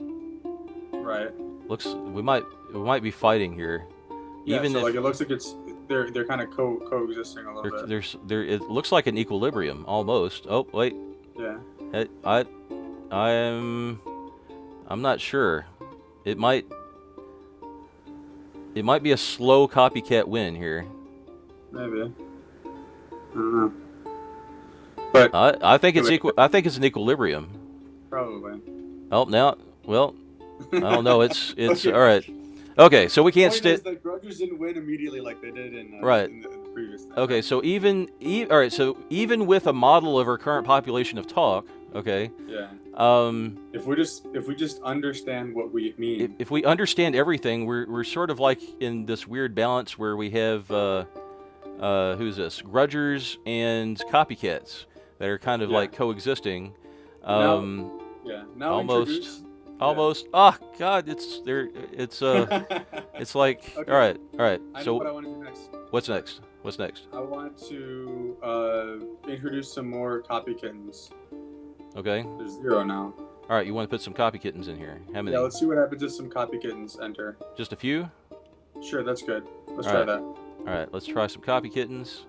Right. We might be fighting here. Yeah, even so like it looks like they're kind of coexisting a little bit. It looks like an equilibrium almost. Oh wait. Yeah. I'm not sure. It might be a slow copycat win here. Maybe. I don't know. But I think it's equal. I think it's an equilibrium. Probably. Oh, now, well, I don't know. It's okay. All right. Okay, so we can't stick. The Grudgers didn't win immediately like they did in the previous thing. Okay, so all right, so even with a model of our current population of talk, okay. Yeah. If we just understand what we mean. If we understand everything, we're sort of like in this weird balance where we have who's this? Grudgers and copycats that are kind of like coexisting. Now almost. Oh God, it's there. It's it's like okay. All right. I know so what I want to do next. What's next? I want to introduce some more copy kittens. Okay. There's 0 now. All right, you want to put some copy kittens in here? How many? Yeah, let's see what happens if some copy kittens enter. Just a few? Sure, that's good. Let's try that. All right, let's try some copy kittens,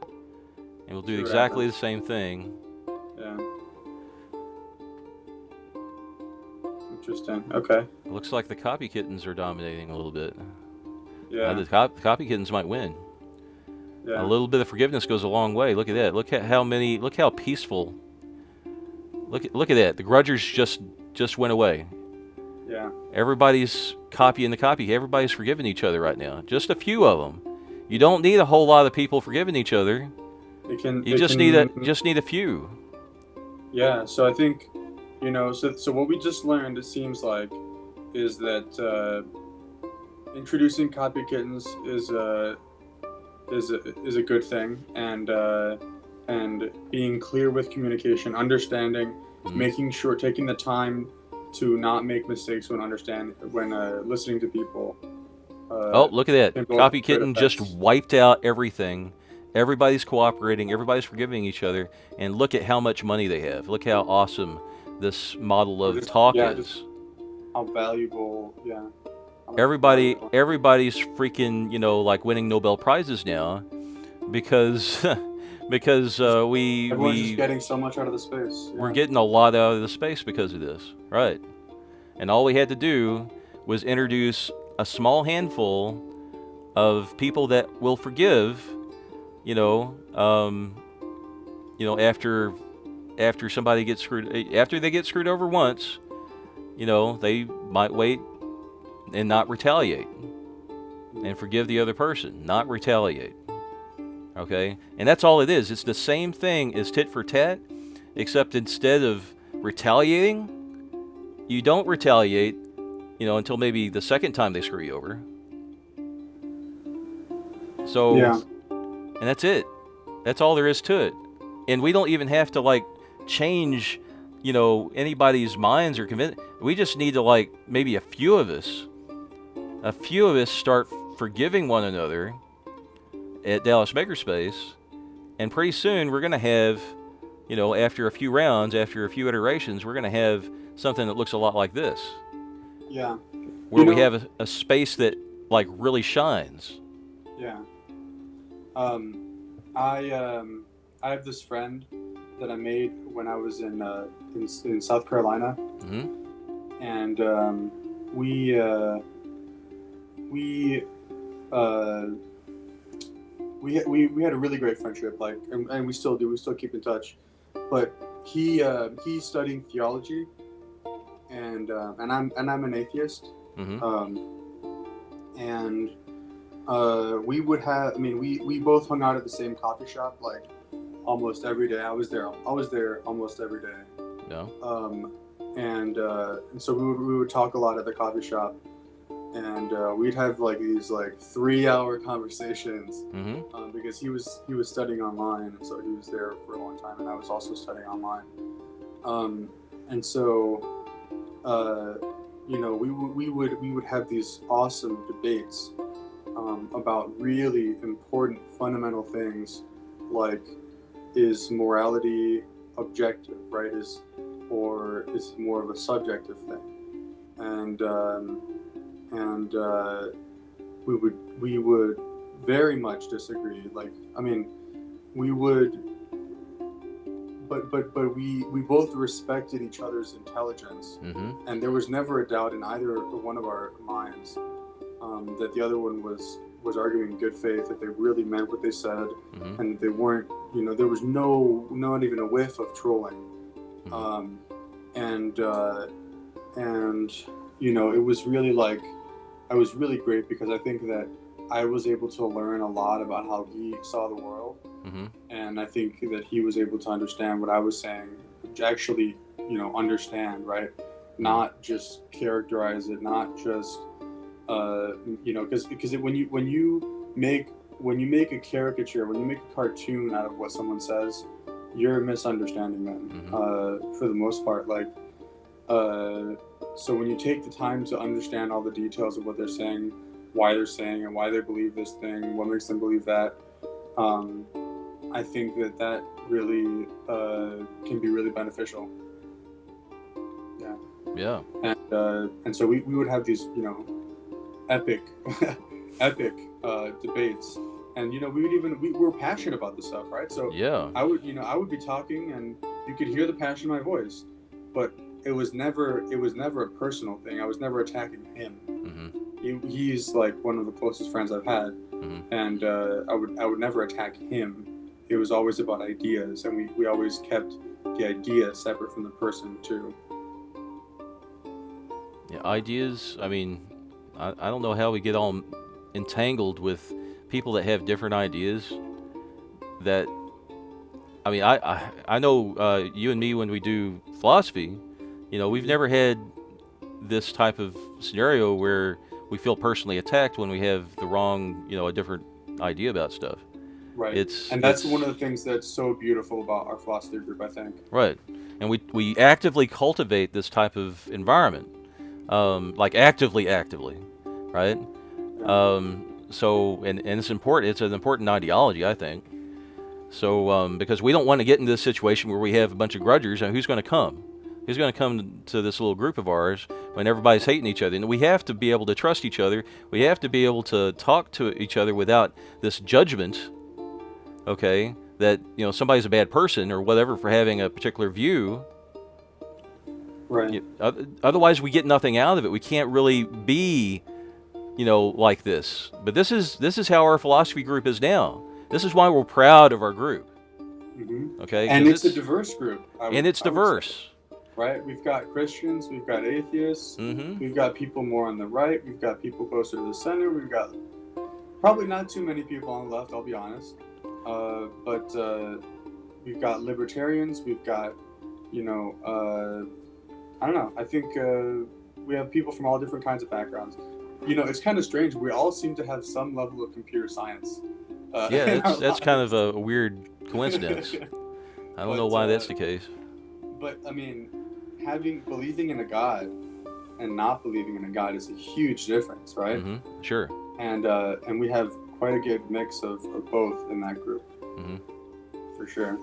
and we'll do exactly the same thing. Yeah. Interesting. Okay. It looks like the copy kittens are dominating a little bit. Yeah. The copy kittens might win. Yeah. A little bit of forgiveness goes a long way. Look at that. Look how peaceful. Look at that. The grudgers just went away. Yeah. Everybody's copying the copy. Everybody's forgiving each other right now. Just a few of them. You don't need a whole lot of people forgiving each other. You just need a few. Yeah. So I think, so what we just learned, it seems like, is that introducing copy kittens is a good thing, and being clear with communication, understanding, making sure, taking the time to not make mistakes when listening to people. Look at that. Copy kitten just wiped out everything. Everybody's cooperating. Everybody's forgiving each other. And look at how much money they have. Look how awesome this model of talk is. How valuable, yeah. Everybody's freaking, like winning Nobel Prizes now because everyone's just getting so much out of the space. Yeah. We're getting a lot out of the space because of this, right? And all we had to do was introduce a small handful of people that will forgive, after somebody gets screwed, after they get screwed over once, they might wait and not retaliate and forgive the other person, not retaliate. Okay? And that's all it is. It's the same thing as tit for tat, except instead of retaliating, you don't retaliate, until maybe the second time they screw you over. So, and that's it. That's all there is to it. and we don't even have to like change, anybody's minds or convince. We just need to like maybe a few of us start forgiving one another at Dallas Makerspace, and pretty soon we're going to have, after a few rounds, after a few iterations, we're going to have something that looks a lot like this, Yeah. where we have a space that like really shines. Yeah. I have this friend that I made when I was in South Carolina, Hmm. and we uh, we had a really great friendship, like, and we still do. We still keep in touch. But he's studying theology, and I'm an atheist. Hmm. And we would have. I mean, we both hung out at the same coffee shop like almost every day. I was there almost every day. No. And so we would talk a lot at the coffee shop, and we'd have like these like 3-hour conversations, Hmm. because he was studying online, and so he was there for a long time, and I was also studying online. And so we would have these awesome debates about really important fundamental things, like, is morality objective, right? Or is it more of a subjective thing? And we would very much disagree. Like, I mean, we would, but we both respected each other's intelligence, Hmm. and there was never a doubt in either one of our minds that the other one was arguing in good faith, that they really meant what they said, Hmm. and they weren't, there was not even a whiff of trolling. And it was really like, I was really great, because I think that I was able to learn a lot about how he saw the world, Hmm. and I think that he was able to understand what I was saying, actually, understand, right? Not just characterize it, not just, because when you make a caricature, when you make a cartoon out of what someone says, you're misunderstanding them, for the most part. Like, so when you take the time to understand all the details of what they're saying, why they're saying it, why they believe this thing, what makes them believe that, I think that really can be really beneficial. Yeah. Yeah. And so we would have these, epic debates, and we were passionate about this stuff, right? So Yeah. I would be talking, and you could hear the passion in my voice, but it was never a personal thing. I was never attacking him. Hmm. He's like one of the closest friends I've had, Hmm. and I would never attack him. It was always about ideas, and we always kept the idea separate from the person too. Yeah. Ideas. I mean, I don't know how we get all entangled with people that have different ideas. That I mean, I know you and me, when we do philosophy, we've never had this type of scenario where we feel personally attacked when we have the wrong, a different idea about stuff. Right. It's And that's it's one of the things that's so beautiful about our philosophy group, I think. right, and we actively cultivate this type of environment, like actively, right? Yeah. So and it's important. It's an important ideology, I think. So because we don't want to get into this situation where we have a bunch of grudgers, and who's going to come? Who's going to come to this little group of ours when everybody's hating each other? And we have to be able to trust each other. We have to be able to talk to each other without this judgment, okay, that somebody's a bad person or whatever for having a particular view. Right. Otherwise, we get nothing out of it. We can't really be, like this. But this is how our philosophy group is now. This is why we're proud of our group. Mm-hmm. Okay, and it's a diverse group. It's diverse. Right? We've got Christians, we've got atheists, Mm-hmm. we've got people more on the right, we've got people closer to the center, we've got probably not too many people on the left, I'll be honest. But we've got libertarians, we've got, I don't know, I think we have people from all different kinds of backgrounds. It's kind of strange. We all seem to have some level of computer science. Yeah, that's kind of a weird coincidence. I don't know why that's the case. But I mean, believing in a God and not believing in a God is a huge difference, right? Mm-hmm. Sure. And we have quite a good mix of both in that group, for sure.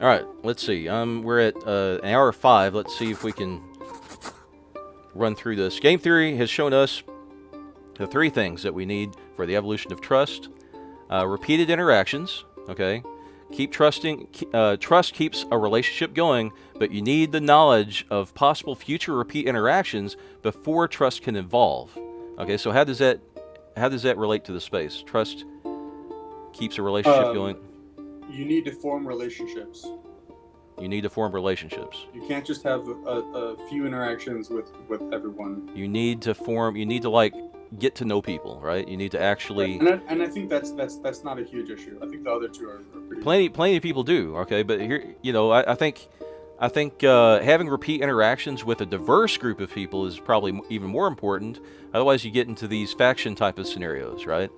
All right, let's see. We're at an hour 5. Let's see if we can run through this. Game theory has shown us the 3 things that we need for the evolution of trust. Repeated interactions, okay? Keep trusting. Trust keeps a relationship going, but you need the knowledge of possible future repeat interactions before trust can evolve. Okay, so how does that relate to the space? Trust keeps a relationship going. You need to form relationships. You need to form relationships. You can't just have a few interactions with everyone. You need to like get to know people, right? You need to actually. And I think that's not a huge issue. I think the other 2 are pretty. Plenty of people do. Okay, but here, I think having repeat interactions with a diverse group of people is probably even more important. Otherwise, you get into these faction type of scenarios, right?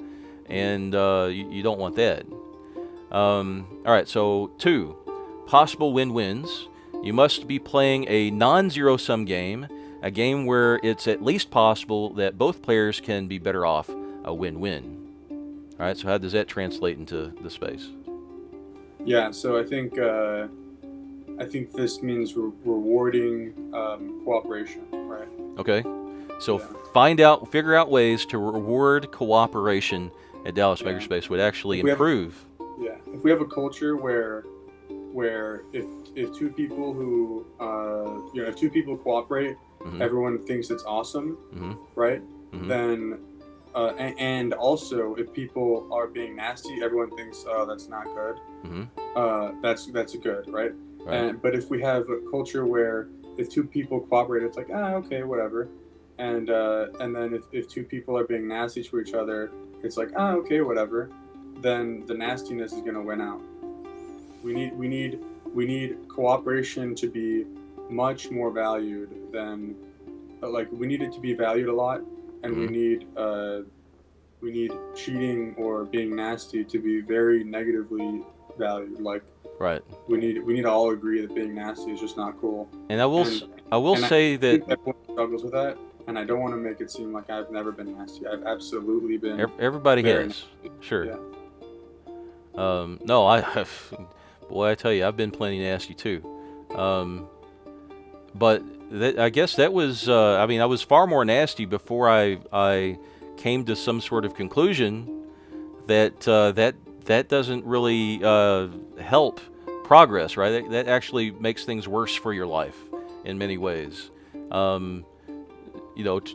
And you don't want that. All right, so 2, possible win-wins. You must be playing a non-zero-sum game, a game where it's at least possible that both players can be better off, a win-win. All right, so how does that translate into the space? Yeah, so I think this means rewarding cooperation, right? Okay, so figure out ways to reward cooperation at Dallas Makerspace would actually improve. If we have a culture where if 2 people who if 2 people cooperate, everyone thinks it's awesome, right? Then and also if people are being nasty, everyone thinks, oh, that's not good. That's good, right? But if we have a culture where if 2 people cooperate, it's like, okay, whatever. And then if 2 people are being nasty to each other, it's like, okay, whatever. Then the nastiness is going to win out. We need cooperation to be much more valued than we need it to be valued a lot, and we need cheating or being nasty to be very negatively valued. Right. We need to all agree that being nasty is just not cool. And I will say that everyone struggles with that. And I don't want to make it seem like I've never been nasty. I've absolutely been. Everybody has, nasty. Sure. Yeah. No, boy, I tell you, I've been plenty nasty too. But I guess that was. I was far more nasty before I came to some sort of conclusion that that doesn't really help progress, right? That actually makes things worse for your life in many ways.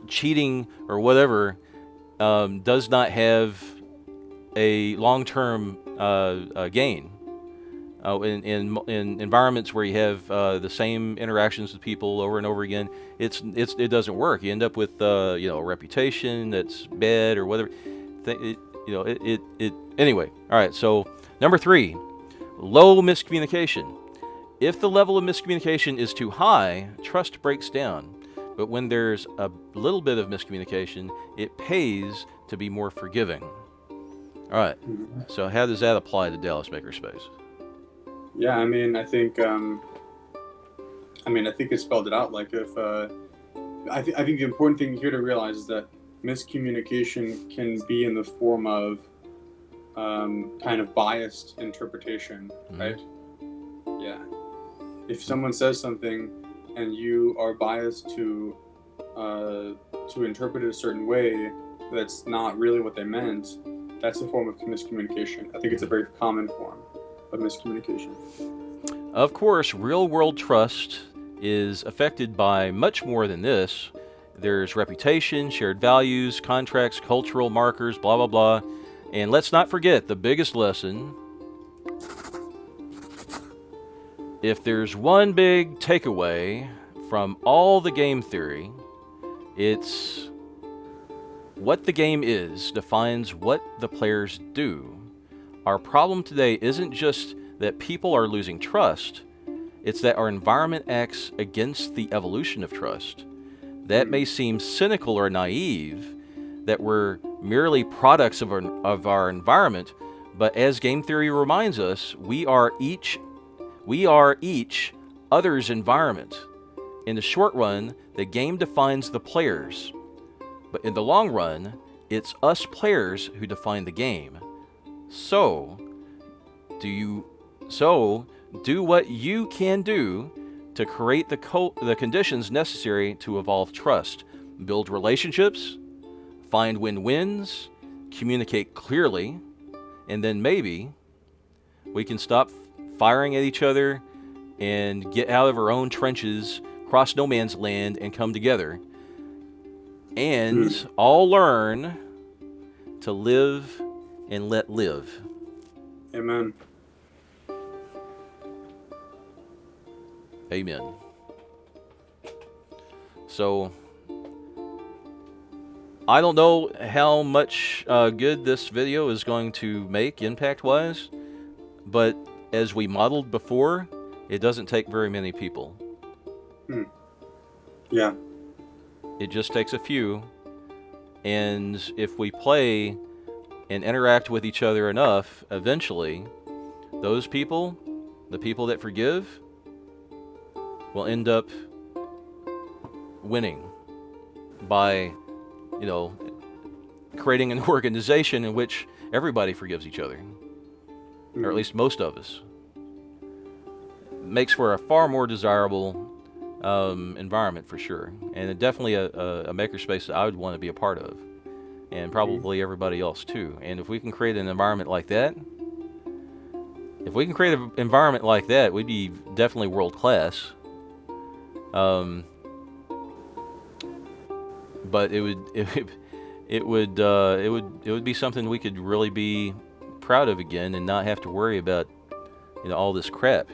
Cheating or whatever does not have a long-term gain. In environments where you have the same interactions with people over and over again, it doesn't work. You end up with a reputation that's bad or whatever. Anyway. All right. So number 3, low miscommunication. If the level of miscommunication is too high, trust breaks down. But when there's a little bit of miscommunication, it pays to be more forgiving. All right. So how does that apply to Dallas Makerspace? Yeah, I think it spelled it out. Like if I think the important thing here to realize is that miscommunication can be in the form of kind of biased interpretation, right? Yeah. If someone says something and you are biased to interpret it a certain way that's not really what they meant, that's a form of miscommunication. I think it's a very common form of miscommunication. Of course, real-world trust is affected by much more than this. There's reputation, shared values, contracts, cultural markers, blah, blah, blah. And let's not forget the biggest lesson. If there's one big takeaway from all the game theory, it's what the game is defines what the players do. Our problem today isn't just that people are losing trust, it's that our environment acts against the evolution of trust. That may seem cynical or naive, that we're merely products of our environment, but as game theory reminds us, we are We are each other's environment. In the short run, the game defines the players, but in the long run, it's us players who define the game. So, do what you can do to create the conditions necessary to evolve trust, build relationships, find win-wins, communicate clearly, and then maybe we can stop firing at each other and get out of our own trenches, cross no man's land, and come together. And all learn to live and let live. Amen. Amen. So, I don't know how much good this video is going to make impact-wise, but as we modeled before, it doesn't take very many people. Yeah. It just takes a few, and if we play and interact with each other enough, eventually, those people, the people that forgive, will end up winning by, creating an organization in which everybody forgives each other, or at least most of us. Makes for a far more desirable environment for sure, and definitely a makerspace that I would want to be a part of, and probably everybody else too. And if we can create an environment like that, we'd be definitely world class. But it would be something we could really be proud of again, and not have to worry about all this crap.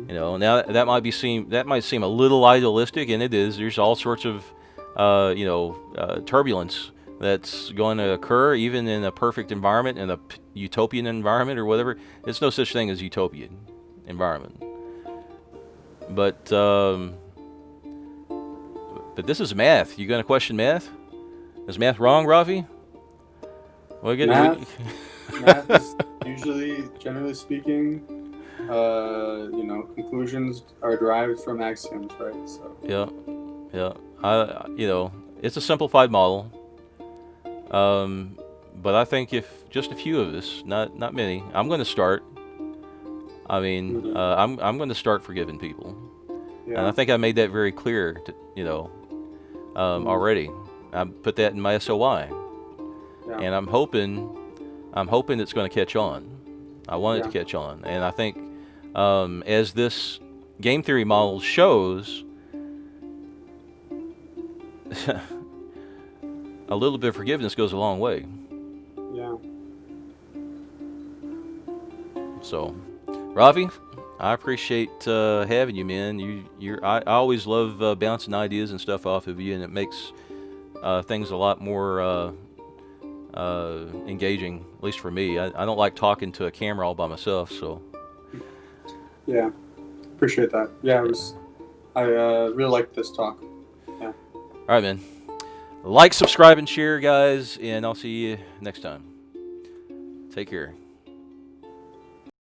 Now that might seem a little idealistic, and it is. There's all sorts of turbulence that's going to occur even in a perfect environment, in a utopian environment or whatever. There's no such thing as utopian environment. But this is math. You gonna question math? Is math wrong, Raffi? Math is usually, generally speaking, conclusions are derived from axioms, right? So. Yeah. It's a simplified model. But I think if just a few of us, not many, I'm going to start. I'm going to start forgiving people, and I think I made that very clear. Already, I put that in my SOI, and I'm hoping it's going to catch on. I want it to catch on, and I think as this game theory model shows, a little bit of forgiveness goes a long way. Yeah. So, Raffi, I appreciate having you, man. I always love bouncing ideas and stuff off of you, and it makes things a lot more engaging, at least for me. I don't like talking to a camera all by myself, so. Yeah, appreciate that. Yeah, I really liked this talk. Yeah. All right, man. Like, subscribe, and share, guys, and I'll see you next time. Take care.